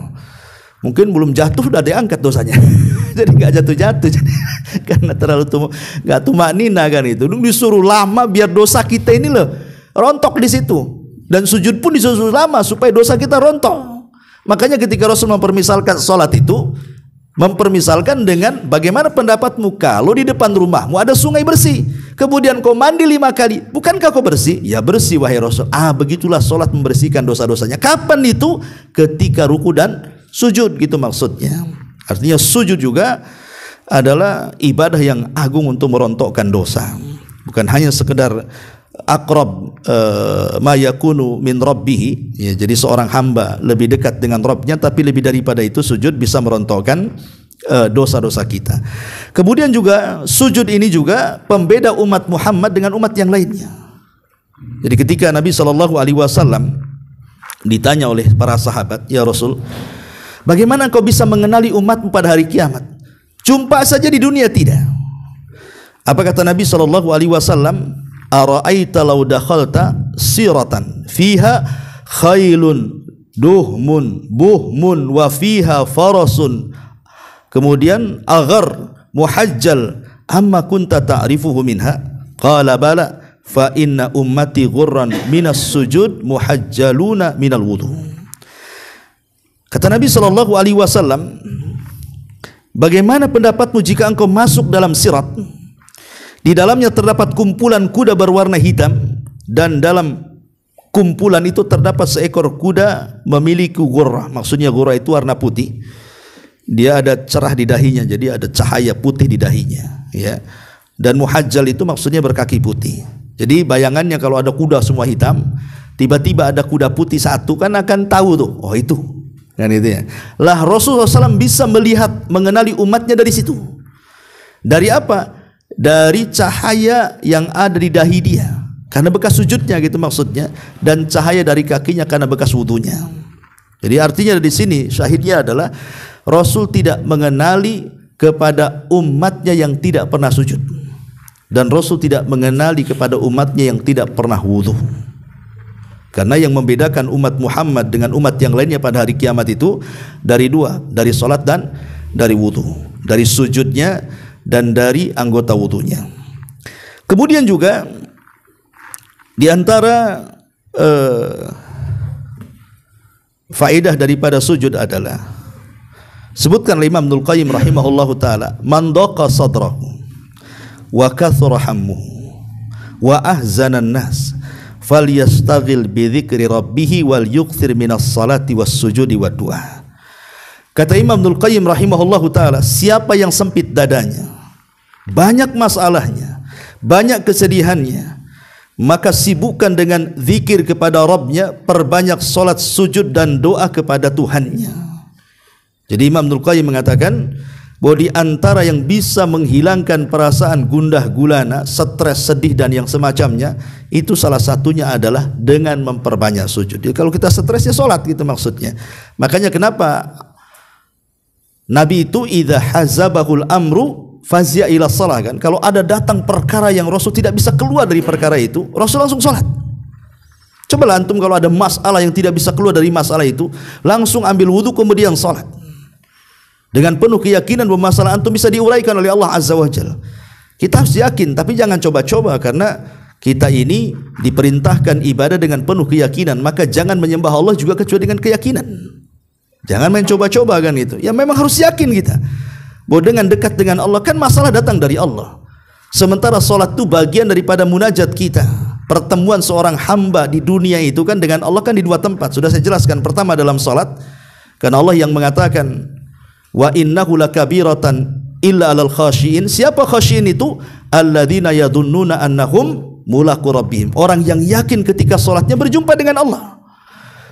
Mungkin belum jatuh udah diangkat dosanya. Jadi nggak jatuh-jatuh. Karena terlalu nggak tumakninah kan itu. Disuruh lama biar dosa kita ini loh rontok di situ. Dan sujud pun disuruh lama supaya dosa kita rontok. Makanya ketika Rasul mempermisalkan sholat itu, mempermisalkan dengan bagaimana pendapatmu kalau di depan rumahmu ada sungai bersih, kemudian kau mandi 5 kali, bukankah kau bersih? Ya bersih wahai Rasul. Begitulah sholat membersihkan dosa-dosanya. Kapan itu? Ketika ruku dan sujud, gitu maksudnya. Artinya sujud juga adalah ibadah yang agung untuk merontokkan dosa. Bukan hanya sekedar aqrab ma yakunu min rabbih, ya, jadi seorang hamba lebih dekat dengan Rabbnya, tapi lebih daripada itu sujud bisa merontokkan dosa-dosa kita. Kemudian juga sujud ini juga pembeda umat Muhammad dengan umat yang lainnya. Jadi ketika Nabi SAW ditanya oleh para sahabat, ya Rasul, bagaimana kau bisa mengenali umatmu pada hari kiamat? Jumpa saja di dunia tidak. Apa kata Nabi SAW? Ara'aita law dakhalta siratan fiha khailun duhmun buhmun wa fiha farasun, kemudian aghar muhajjal amma kunta ta'rifuhu minha? Qala bala fa inna ummati ghurran minas sujud muhajjaluna minal wudu. Kata Nabi SAW, bagaimana pendapatmu jika engkau masuk dalam sirat? Di dalamnya terdapat kumpulan kuda berwarna hitam, dan dalam kumpulan itu terdapat seekor kuda memiliki ghurrah. Maksudnya ghurrah itu warna putih. Dia ada cerah di dahinya, jadi ada cahaya putih di dahinya, ya. Dan muhajjal itu maksudnya berkaki putih. Jadi bayangannya kalau ada kuda semua hitam, tiba-tiba ada kuda putih satu, kan akan tahu tuh, oh itu. Kan itu ya. Lah Rasulullah SAW bisa melihat, mengenali umatnya dari situ. Dari apa? Dari cahaya yang ada di dahi dia karena bekas sujudnya, gitu maksudnya, dan cahaya dari kakinya karena bekas wudunya. Jadi artinya di sini syahidnya adalah Rasul tidak mengenali kepada umatnya yang tidak pernah sujud, dan Rasul tidak mengenali kepada umatnya yang tidak pernah wudu. Karena yang membedakan umat Muhammad dengan umat yang lainnya pada hari kiamat itu dari dua, dari salat dan dari wudu, dari sujudnya dan dari anggota wudunya. Kemudian juga di antara faedah daripada sujud adalah, sebutkan Imam Ibnul Qayyim rahimahullahu taala, man daqa sadrahu wa kathura hammuhu wa ahzana an-nas falyastaghil bi dzikri rabbih wal yukthir minas salati was sujudi wad du'a. Kata Imam Ibnul Qayyim rahimahullahu taala, siapa yang sempit dadanya, banyak masalahnya, banyak kesedihannya, maka sibukkan dengan zikir kepada Rabbnya, perbanyak solat, sujud dan doa kepada Tuhannya. Jadi Imam Ibnul Qayyim mengatakan bahwa di antara yang bisa menghilangkan perasaan gundah gulana, stres, sedih dan yang semacamnya, itu salah satunya adalah dengan memperbanyak sujud. Jadi kalau kita stres ya solat, gitu maksudnya. Makanya kenapa Nabi itu idza hazabahul amru fazia ila shalah, kan? Kalau ada datang perkara yang Rasul tidak bisa keluar dari perkara itu, Rasul langsung salat. Coba antum kalau ada masalah yang tidak bisa keluar dari masalah itu, langsung ambil wudu kemudian salat. Dengan penuh keyakinan bahwa masalah antum bisa diuraikan oleh Allah Azza wa Jalla. Kita harus yakin, tapi jangan coba-coba, karena kita ini diperintahkan ibadah dengan penuh keyakinan, maka jangan menyembah Allah juga kecuali dengan keyakinan. Jangan main coba-coba, kan itu. Ya memang harus yakin kita bahwa dengan dekat dengan Allah, kan masalah datang dari Allah. Sementara solat itu bagian daripada munajat kita. Pertemuan seorang hamba di dunia itu kan dengan Allah kan di dua tempat. Sudah saya jelaskan. Pertama dalam solat, karena Allah yang mengatakan wa innahu lakabiratan illa alal khashiin. Siapa khashiin itu? Alladzina yadunnuna annahum mulaqu rabbihim. Orang yang yakin ketika solatnya berjumpa dengan Allah.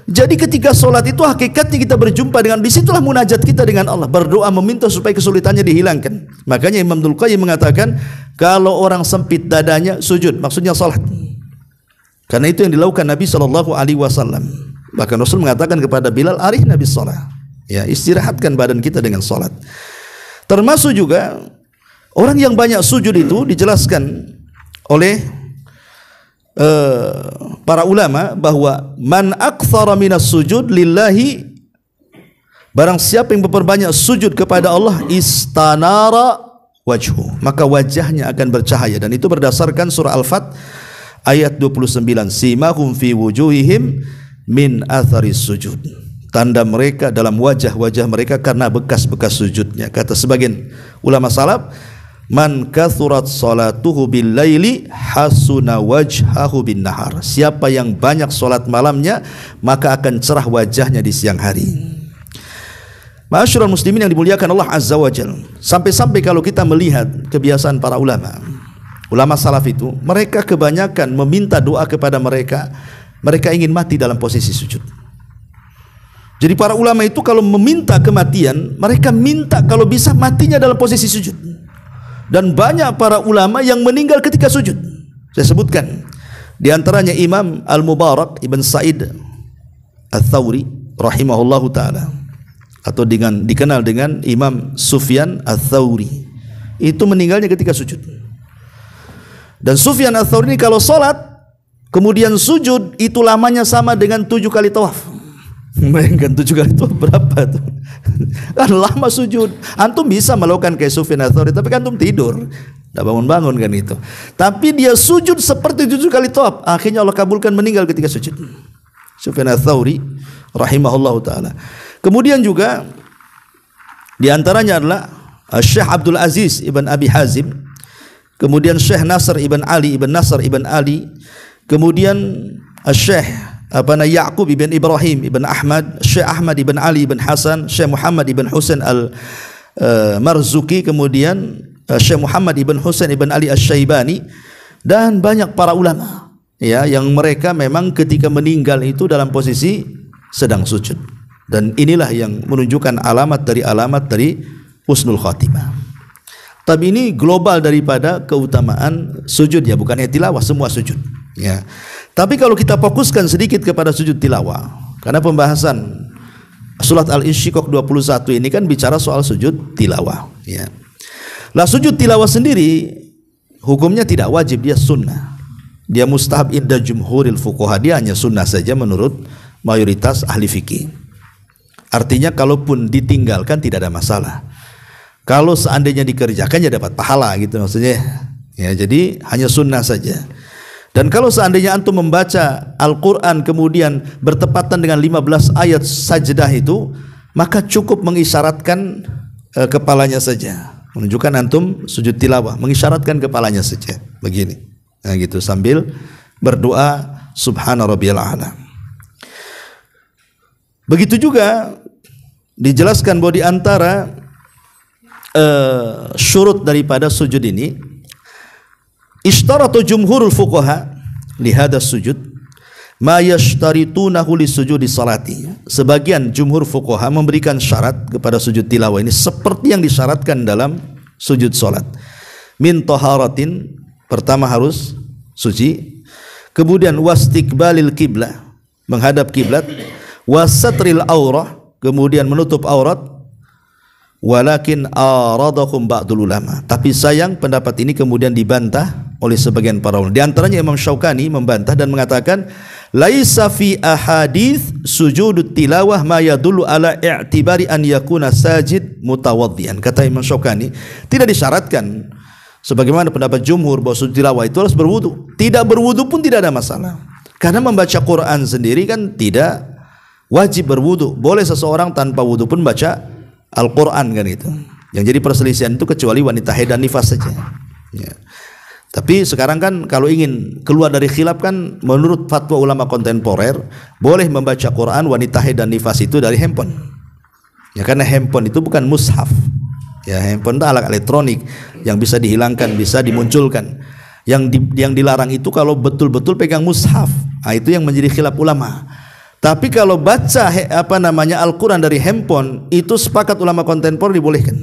Jadi ketika solat itu hakikatnya kita berjumpa dengan, disitulah munajat kita dengan Allah, berdoa meminta supaya kesulitannya dihilangkan. Makanya Imam Ibnul Qayyim mengatakan kalau orang sempit dadanya sujud, maksudnya solat. Karena itu yang dilakukan Nabi SAW. Bahkan Rasul mengatakan kepada Bilal, arih Nabi salat, ya, istirahatkan badan kita dengan solat. Termasuk juga orang yang banyak sujud itu dijelaskan oleh para ulama bahwa man aktsara minas sujud lillahi, barang siapa yang memperbanyak sujud kepada Allah, istanara wajhu, maka wajahnya akan bercahaya. Dan itu berdasarkan surah Al-Fat ayat 29, simahum fi wujuhihim min atharis sujud, tanda mereka dalam wajah-wajah mereka karena bekas-bekas sujudnya. Kata sebagian ulama salaf, man kathurat salatuhu bil laili hasuna wajhahu bin nahar. Siapa yang banyak salat malamnya, maka akan cerah wajahnya di siang hari. Ma'asyiral muslimin yang dimuliakan Allah Azza wa Jalla. Sampai-sampai kalau kita melihat kebiasaan para ulama, ulama salaf itu, mereka kebanyakan meminta doa kepada mereka, mereka ingin mati dalam posisi sujud. Jadi para ulama itu kalau meminta kematian, mereka minta kalau bisa matinya dalam posisi sujud. Dan banyak para ulama yang meninggal ketika sujud. Saya sebutkan di antaranya Imam Al-Mubarak Ibn Sa'id Al-Thawri rahimahullahu ta'ala, atau dikenal dengan Imam Sufyan Al-Thawri. Itu meninggalnya ketika sujud. Dan Sufyan Al-Thawri ini kalau sholat kemudian sujud, itu lamanya sama dengan 7 kali tawaf. Bayangkan 7 kali tawaf berapa tuh? Kan lama sujud. Antum bisa melakukan kayak Sufyan Ats-Tsauri, tapi kan antum tidur, tidak bangun-bangun kan itu. Tapi dia sujud seperti 7 kali tawaf. Akhirnya Allah kabulkan, meninggal ketika sujud. Sufyan Ats-Tsauri rahimahullahu taala. Kemudian juga di antaranya adalah Syekh Abdul Aziz Ibn Abi Hazim, kemudian Syekh Nasr Ibn Ali Ibn Nasr Ibn Ali, kemudian Syekh Ya'qub ibn Ibrahim ibn Ahmad, Syekh Ahmad ibn Ali ibn Hasan, Syekh Muhammad ibn Husain al-Marzuki, kemudian Syekh Muhammad ibn Husain ibn Ali Asy-Syaibani, dan banyak para ulama ya yang mereka memang ketika meninggal itu dalam posisi sedang sujud. Dan inilah yang menunjukkan alamat dari husnul khatimah. Tapi ini global daripada keutamaan sujud ya, bukan tilawah, semua sujud ya. Tapi kalau kita fokuskan sedikit kepada sujud tilawah, karena pembahasan surat Al-Insyiqaq 21 ini kan bicara soal sujud tilawah ya. Lah sujud tilawah sendiri hukumnya tidak wajib, dia sunnah. Dia mustahab inda jumhuril fuqaha, dia hanya sunnah saja menurut mayoritas ahli fikih. Artinya kalaupun ditinggalkan tidak ada masalah. Kalau seandainya dikerjakan ya dapat pahala gitu maksudnya. Ya, jadi hanya sunnah saja. Dan kalau seandainya antum membaca Al-Quran kemudian bertepatan dengan 15 ayat sajdah itu, maka cukup mengisyaratkan kepalanya saja, menunjukkan antum sujud tilawah, mengisyaratkan kepalanya saja begini, nah gitu, sambil berdoa subhana rabbiyal a'la. Begitu juga dijelaskan bahwa di antara syurut daripada sujud ini, ishtaratu jumhurul fuqaha li hada sujud ma yashtaritunahu li sujudi salati. Sebagian jumhur fuqaha memberikan syarat kepada sujud tilawah ini seperti yang disyaratkan dalam sujud salat. Min taharatin, pertama harus suci, kemudian wastiqbalil qiblah, menghadap kiblat, wasatril aurah, kemudian menutup aurat, walakin aradakum ba'dul ulama. Tapi sayang pendapat ini kemudian dibantah oleh sebagian para ulama. Di antaranya Imam Syaukani membantah dan mengatakan laisa fi ahadits sujudut tilawah ma yadullu ala i'tibari an yakuna sajid mutawaddian. Kata Imam Syaukani, tidak disyaratkan sebagaimana pendapat jumhur bahwa sujud tilawah itu harus berwudu. Tidak berwudu pun tidak ada masalah. Karena membaca Quran sendiri kan tidak wajib berwudu. Boleh seseorang tanpa wudu pun baca Al-Quran kan itu. Yang jadi perselisihan itu kecuali wanita haid dan nifas saja ya. Tapi sekarang kan kalau ingin keluar dari khilaf kan menurut fatwa ulama kontemporer boleh membaca Quran wanita haid dan nifas itu dari handphone ya, karena handphone itu bukan mushaf ya. Handphone itu alat elektronik yang bisa dihilangkan, bisa dimunculkan. Yang dilarang itu kalau betul-betul pegang mushaf. Nah, itu yang menjadi khilaf ulama. Tapi kalau baca Al-Quran dari handphone itu sepakat ulama kontemporer dibolehkan.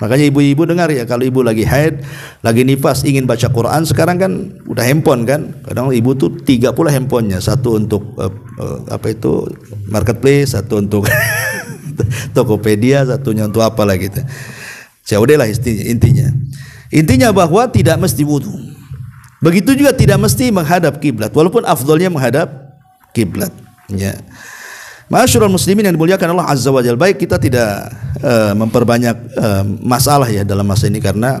Makanya ibu-ibu dengar ya, kalau ibu lagi haid, lagi nifas ingin baca Quran, sekarang kan udah handphone kan. Kadang ibu tuh 3 pula handphonenya, satu untuk marketplace, satu untuk Tokopedia, satunya untuk apa lah gitu. Ya udahlah intinya bahwa tidak mesti wudu. Begitu juga tidak mesti menghadap kiblat, walaupun afdolnya menghadap kiblat. Ya. Ma'asyiral muslimin yang dimuliakan Allah Azza wa Jalla, baik kita tidak memperbanyak masalah ya dalam masa ini karena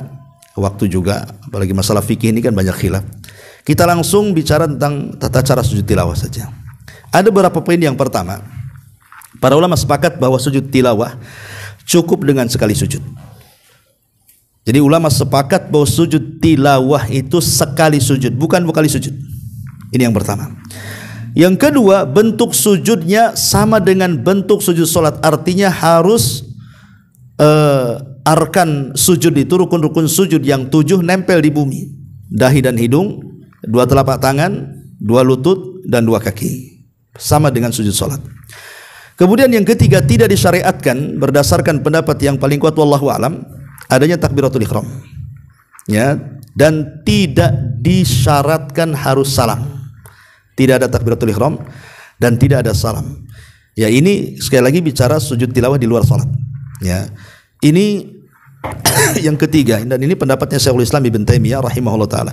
waktu juga, apalagi masalah fikih ini kan banyak khilaf. Kita langsung bicara tentang tata cara sujud tilawah saja. Ada beberapa poin. Yang pertama, para ulama sepakat bahwa sujud tilawah cukup dengan sekali sujud. Jadi ulama sepakat bahwa sujud tilawah itu sekali sujud, bukan 2 kali sujud. Ini yang pertama. Yang kedua, bentuk sujudnya sama dengan bentuk sujud salat, artinya harus arkan sujud itu, rukun-rukun sujud yang 7 nempel di bumi. dahi dan hidung, dua telapak tangan, dua lutut, dan dua kaki. Sama dengan sujud salat. Kemudian yang ketiga, tidak disyariatkan berdasarkan pendapat yang paling kuat wallahu alam, adanya takbiratul ihram. Ya, dan tidak disyaratkan harus salam. Tidak ada takbiratul ihram dan tidak ada salam. Ya, ini sekali lagi bicara sujud tilawah di luar salat. Ya. Ini yang ketiga, dan ini pendapatnya Syekhul Islam Ibnu Taimiyah rahimahullah taala.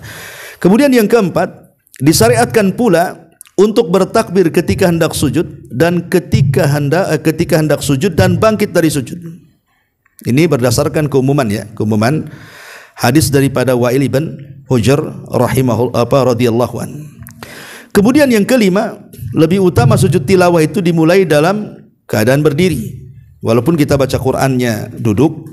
Kemudian yang keempat, disyariatkan pula untuk bertakbir ketika hendak sujud dan ketika hendak sujud dan bangkit dari sujud. Ini berdasarkan keumuman ya, keumuman hadis daripada Wa'il ibn Hujr radhiyallahu an. Kemudian yang kelima, lebih utama sujud tilawah itu dimulai dalam keadaan berdiri. Walaupun kita baca Qur'annya duduk,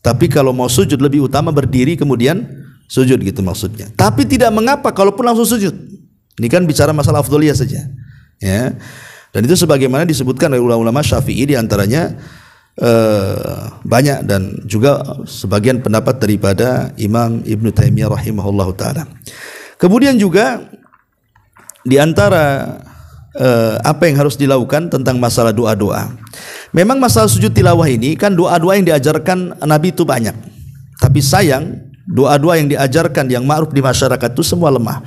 tapi kalau mau sujud lebih utama berdiri kemudian sujud gitu maksudnya. Tapi tidak mengapa kalaupun langsung sujud. Ini kan bicara masalah afdholiyah saja. Ya. Dan itu sebagaimana disebutkan oleh ulama-ulama Syafi'i, di antaranya banyak dan juga sebagian pendapat daripada Imam Ibnu Taimiyah rahimahullahu taala. Kemudian juga di antara apa yang harus dilakukan tentang masalah doa-doa. Memang masalah sujud tilawah ini kan doa-doa yang diajarkan Nabi itu banyak. Tapi sayang, doa-doa yang diajarkan yang ma'ruf di masyarakat itu semua lemah.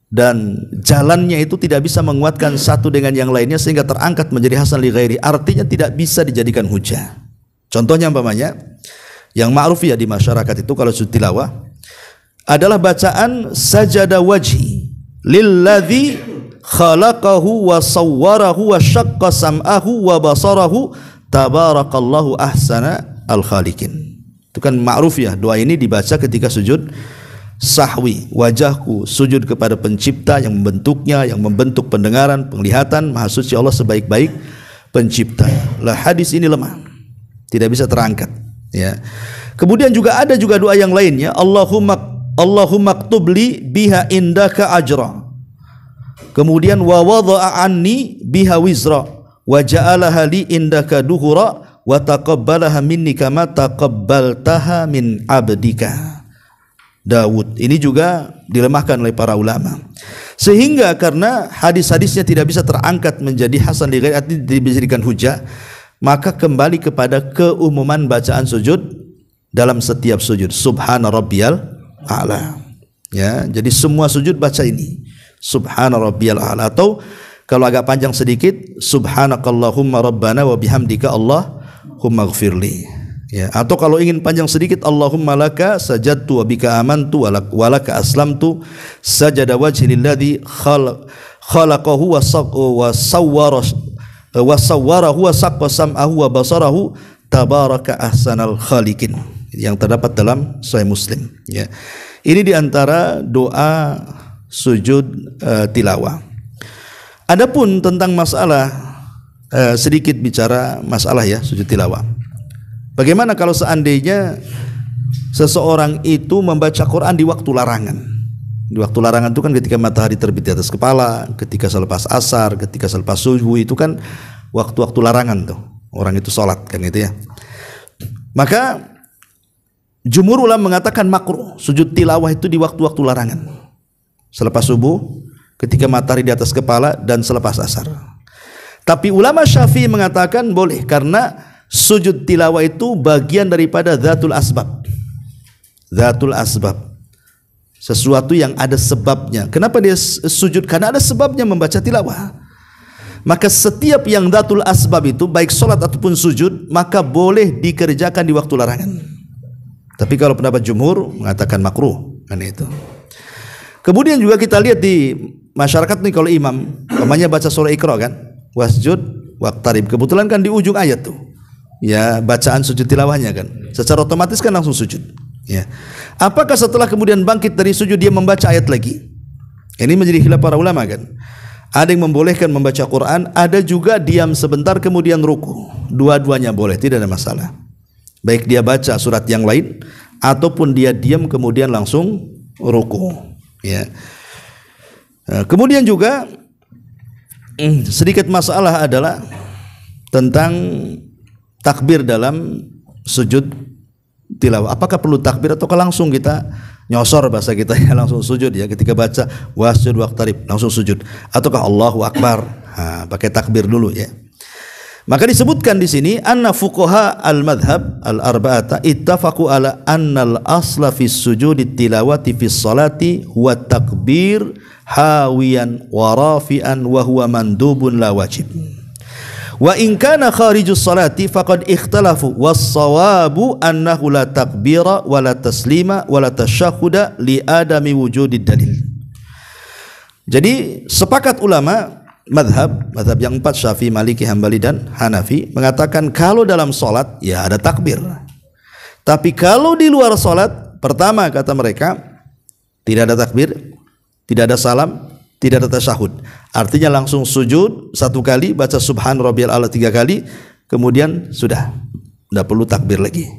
Dan jalannya itu tidak bisa menguatkan satu dengan yang lainnya sehingga terangkat menjadi hasan li ghairi. Artinya tidak bisa dijadikan hujah. Contohnya umpamanya yang ma'ruf ya di masyarakat itu kalau sujud tilawah adalah bacaan sajada wajhi lilladzi khalaqahu wa sawwarahu wa syaqqa sam'ahu wa basarahu tabarakallahu ahsana al-khaliqin. Itu kan ma'ruf ya, doa ini dibaca ketika sujud sahwi. Wajahku sujud kepada pencipta yang membentuknya, yang membentuk pendengaran, penglihatan, maha suci Allah sebaik-baik pencipta. Lah hadis ini lemah, tidak bisa terangkat ya. Kemudian juga ada juga doa yang lainnya, Allahumma ktubli biha indaka ajra. Kemudian wa wadha'a anni biha wizra wa ja'alaha li indaka duhura wa taqabbalaha minni kama taqabbaltaha min abdika Daud. Ini juga dilemahkan oleh para ulama. Sehingga karena hadis-hadisnya tidak bisa terangkat menjadi hasan li ghairi, artinya dijadikan hujah, maka kembali kepada keumuman bacaan sujud dalam setiap sujud. Subhana rabbiyal a'la. Ya, jadi semua sujud baca ini. Subhana rabbiyal a'la, atau kalau agak panjang sedikit subhanakallahumma rabbana wa bihamdika Allahumma ighfirli. Ya, atau kalau ingin panjang sedikit Allahumma laka sajadtu wa bika amantu wa laka aslamtu sajada wajhi lilladzi khalaqahu wa sawwarahu wa saqqa sam'ahu wa basarahu tabaraka ahsanal khaliqin, yang terdapat dalam Sahih Muslim ya. Ini diantara doa sujud tilawah. Adapun tentang masalah sedikit bicara masalah ya sujud tilawah. Bagaimana kalau seandainya seseorang itu membaca Quran di waktu larangan? Di waktu larangan itu kan ketika matahari terbit di atas kepala, ketika selepas asar, ketika selepas subuh, itu kan waktu-waktu larangan tuh. Orang itu sholat kan itu ya. Maka jumhur ulama mengatakan makruh sujud tilawah itu di waktu-waktu larangan. Selepas subuh, ketika matahari di atas kepala, dan selepas asar. Tapi ulama Syafi'i mengatakan boleh, karena sujud tilawah itu bagian daripada dzatul asbab. Dzatul asbab, sesuatu yang ada sebabnya. Kenapa dia sujud? Karena ada sebabnya membaca tilawah. Maka setiap yang dzatul asbab itu, baik solat ataupun sujud, maka boleh dikerjakan di waktu larangan. Tapi kalau pendapat jumhur mengatakan makruh, kan itu. Kemudian juga kita lihat di masyarakat nih, kalau imam namanya baca surah Iqra kan, wasjud waqtarib, kebetulan kan di ujung ayat tuh ya bacaan sujud tilawahnya kan, secara otomatis kan langsung sujud ya. Apakah setelah kemudian bangkit dari sujud dia membaca ayat lagi? Ini menjadi khilaf para ulama kan. Ada yang membolehkan membaca Quran, ada juga diam sebentar kemudian ruku. Dua-duanya boleh, tidak ada masalah. Baik dia baca surat yang lain ataupun dia diam kemudian langsung ruku ya. Kemudian juga sedikit masalah adalah tentang takbir dalam sujud tilawah. Apakah perlu takbir atau langsung kita nyosor bahasa kita ya, langsung sujud ya ketika baca wasjud waqtarib langsung sujud, ataukah Allahu Akbar pakai takbir dulu ya. Maka disebutkan di sini anna fuqaha al-madhhab al-arba'ata ittafaqu ala anna al-asla fi sujudi tilawati fi salati huwa takbir hawiyan wa rafi'an wa huwa mandubun la wajib. Wa in kana kharijus salati faqad ikhtalafu was-sawabu annahu la takbira wa la taslima wa la tashahhuda li adami wujudid dalil. Jadi sepakat ulama madhab yang 4 Syafi'i, Maliki, Hambali dan Hanafi mengatakan kalau dalam solat ya ada takbir, tapi kalau di luar solat, pertama kata mereka tidak ada takbir, tidak ada salam, tidak ada tasyahud. Artinya langsung sujud 1 kali, baca subhan rabbiyal a'la 3 kali, kemudian sudah tidak perlu takbir lagi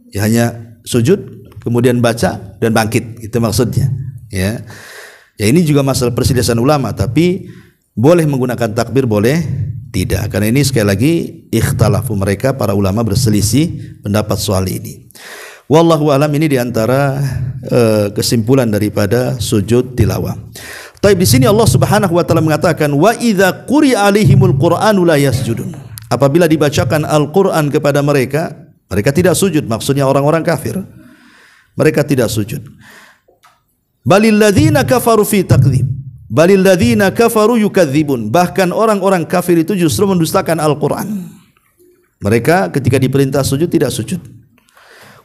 ya, hanya sujud kemudian baca dan bangkit, itu maksudnya ya. Ya ini juga masalah perselisihan ulama, tapi boleh menggunakan takbir, boleh tidak, karena ini sekali lagi ikhtalafu, mereka para ulama berselisih pendapat soal ini. Wallahu alam, ini diantara kesimpulan daripada sujud tilawah. Tapi di sini Allah Subhanahu wa taala mengatakan wa idza quri'a alaihimul qur'anu la yasjudun. Apabila dibacakan Al-Qur'an kepada mereka, mereka tidak sujud, maksudnya orang-orang kafir. Mereka tidak sujud. Balil ladzina kafaru fi takdzib. Balil ladzina kafaru yukadzibun. Bahkan orang-orang kafir itu justru mendustakan Al-Qur'an. Mereka ketika diperintah sujud tidak sujud.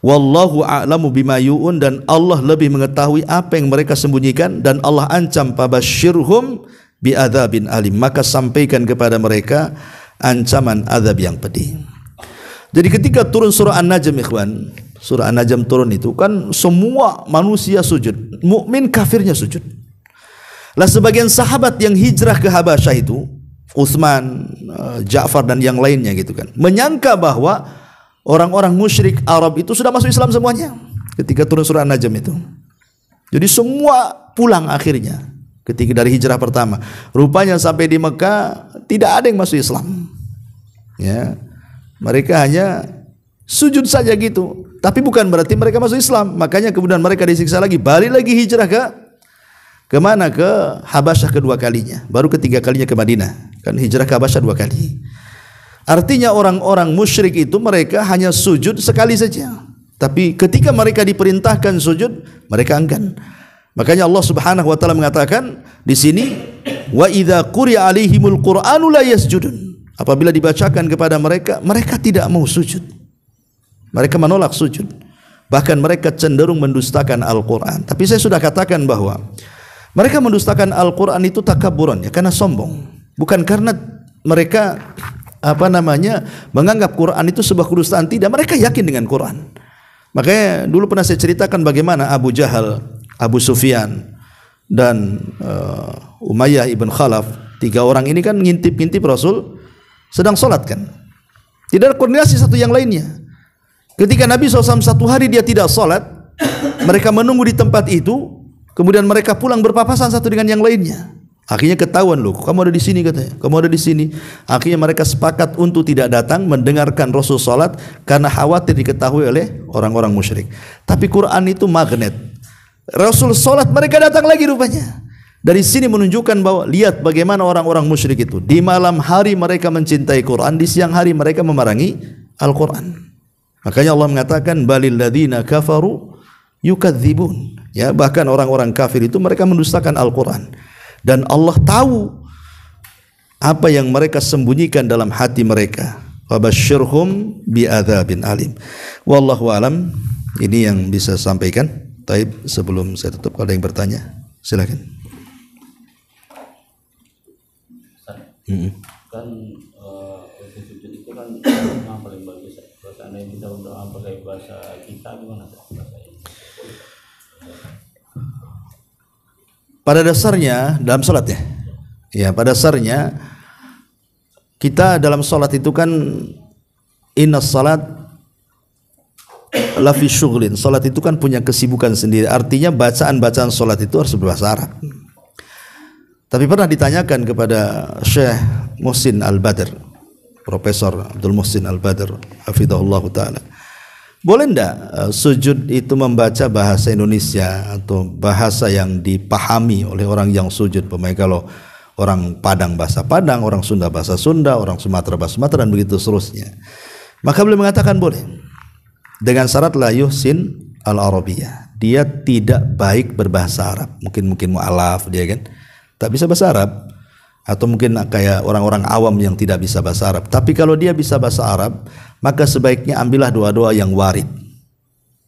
Wallahu a'lamu bima yu'un, dan Allah lebih mengetahui apa yang mereka sembunyikan, dan Allah ancam fabasyirhum bi'adzabin alim. Maka sampaikan kepada mereka ancaman azab yang pedih. Jadi ketika turun surah An-Najm, ikhwan, surah An-Najm turun itu kan semua manusia sujud, mukmin kafirnya sujud. Lah sebagian sahabat yang hijrah ke Habasyah itu, Utsman, Ja'far dan yang lainnya gitu kan, menyangka bahwa orang-orang musyrik Arab itu sudah masuk Islam semuanya ketika turun surah An-Najm itu. Jadi semua pulang akhirnya ketika dari hijrah pertama. Rupanya sampai di Mekah tidak ada yang masuk Islam. Ya. Mereka hanya sujud saja gitu, tapi bukan berarti mereka masuk Islam. Makanya kemudian mereka disiksa lagi, balik lagi hijrah ke mana? Ke Habasyah kedua kalinya, baru ketiga kalinya ke Madinah. Kan hijrah ke Habasyah 2 kali. Artinya orang-orang musyrik itu mereka hanya sujud sekali saja, tapi ketika mereka diperintahkan sujud, mereka enggan. Makanya Allah Subhanahu wa taala mengatakan di sini wa idza quri'a alaihimul qur'anu la yasjudun. Apabila dibacakan kepada mereka, mereka tidak mau sujud. Mereka menolak sujud. Bahkan mereka cenderung mendustakan Al-Qur'an. Tapi saya sudah katakan bahwa mereka mendustakan Al-Quran itu takabburan ya, karena sombong, bukan karena mereka menganggap Quran itu sebuah kedustaan. Tidak, mereka yakin dengan Quran. Makanya dulu pernah saya ceritakan bagaimana Abu Jahal, Abu Sufyan dan Umayyah ibn Khalaf, 3 orang ini kan ngintip-ngintip Rasul sedang sholat kan, tidak ada koordinasi satu yang lainnya. Ketika Nabi SAW 1 hari dia tidak sholat, mereka menunggu di tempat itu. Kemudian mereka pulang berpapasan satu dengan yang lainnya. Akhirnya ketahuan, loh, kamu ada di sini katanya, kamu ada di sini. Akhirnya mereka sepakat untuk tidak datang mendengarkan Rasul salat karena khawatir diketahui oleh orang-orang musyrik. Tapi Quran itu magnet. Rasul salat mereka datang lagi rupanya. Dari sini menunjukkan bahwa lihat bagaimana orang-orang musyrik itu. Di malam hari mereka mencintai Quran, di siang hari mereka memerangi Al-Quran. Makanya Allah mengatakan balil ladzina kafaru yukadzibun. Ya, bahkan orang-orang kafir itu mereka mendustakan Al-Quran, dan Allah tahu apa yang mereka sembunyikan dalam hati mereka. Fabasyirhum bi'adzabin alim. Wallahu alam, ini yang bisa saya sampaikan. Taib, sebelum saya tutup, kalau ada yang bertanya silakan. Kan sujud itu kan yang paling bagus. Kalau seandainya kita berdoa pakai bahasa kita, gimana bahasanya? Pada dasarnya dalam salat ya, pada dasarnya kita dalam salat itu kan innas salat la fi syughlin. Salat itu kan punya kesibukan sendiri. Artinya bacaan-bacaan salat itu harus berbahasa Arab. Tapi pernah ditanyakan kepada Syekh Muhsin Al-Badr, Profesor Abdul Muhsin Al-Badr hafizahullah taala, Boleh enggak sujud itu membaca bahasa Indonesia atau bahasa yang dipahami oleh orang yang sujud? Pemain kalau orang Padang bahasa Padang, orang Sunda bahasa Sunda, orang Sumatera bahasa Sumatera, dan begitu seterusnya. Maka beliau mengatakan boleh, dengan syarat la yuhsin al-arabiyah. Dia tidak baik berbahasa Arab. Mungkin mu'alaf dia kan, tak bisa bahasa Arab, atau mungkin kayak orang-orang awam yang tidak bisa bahasa Arab. Tapi kalau dia bisa bahasa Arab, maka sebaiknya ambillah doa-doa yang warid.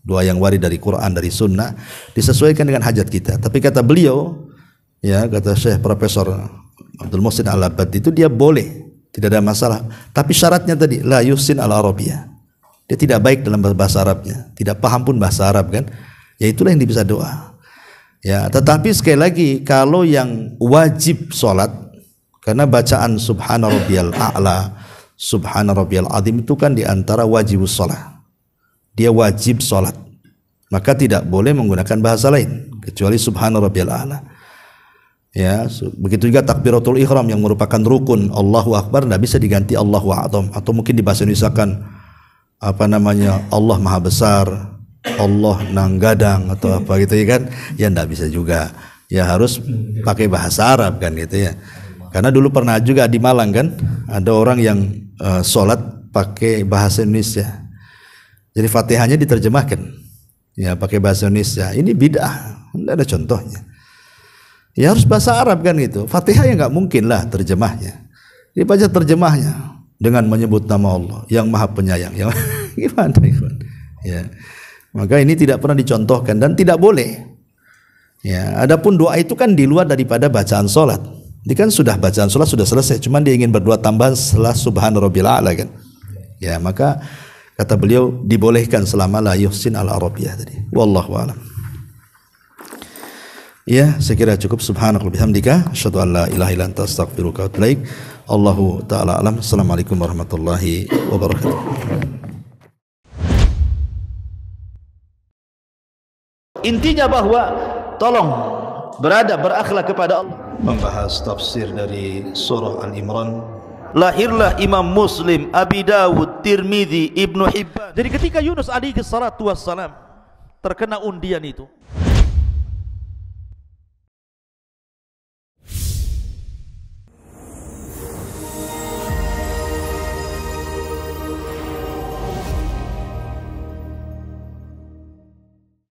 Doa yang warid dari Quran, dari Sunnah, disesuaikan dengan hajat kita. Tapi kata beliau, ya kata Syekh Profesor Abdul Muhsin Al-Abbad itu, dia boleh, tidak ada masalah. Tapi syaratnya tadi, la yuhsin al-arabiyah. Dia tidak baik dalam bahasa Arabnya, tidak paham pun bahasa Arab kan. Ya itulah yang bisa doa. Ya, tetapi sekali lagi, kalau yang wajib sholat, karena bacaan Subhana Rabbiyal A'la, Subhana Rabbiyal Azim itu kan diantara wajibus sholat. Dia wajib sholat, maka tidak boleh menggunakan bahasa lain kecuali Subhana Rabbiyal A'la. Ya, begitu juga takbiratul ihram yang merupakan rukun Allahu Akbar, tidak bisa diganti Allahu A'zam, atau mungkin di bahasa Indonesia kan apa namanya, Allah Maha Besar, Allah Nanggadang atau apa gitu ya kan, ya tidak bisa juga. Ya harus pakai bahasa Arab kan gitu ya. Karena dulu pernah juga di Malang kan, ada orang yang sholat pakai bahasa Indonesia. Jadi Fatihahnya diterjemahkan, ya pakai bahasa Indonesia. Ini bid'ah, tidak ada contohnya. Ya harus bahasa Arab kan gitu. Fatihah ya nggak mungkin lah terjemahnya. Dibaca terjemahnya dengan menyebut nama Allah yang Maha Penyayang. Yang gimana? Ya, maka ini tidak pernah dicontohkan dan tidak boleh. Ya, adapun doa itu kan di luar daripada bacaan sholat. Ini kan sudah bacaan sholat sudah selesai, cuman dia ingin berdoa tambahan setelah Subhana Rabbil A'la kan. Ya, maka kata beliau dibolehkan selama la yuhsin al-arabiyah tadi. Wallahu a'lam. Ya, saya kira cukup. Subhanakallahumma bihamdika asyhadu an la ilaha illa anta astaghfiruka wa atubu ilaik. Allahu taala alam. Assalamualaikum warahmatullahi wabarakatuh. Intinya bahwa tolong berakhlak kepada Allah. Membahas tafsir dari surah Al-Imran. Lahirlah Imam Muslim, Abi Dawud, Tirmidzi, Ibnu Hibban. Jadi ketika Yunus alaihi salatu wassalam terkena undian itu,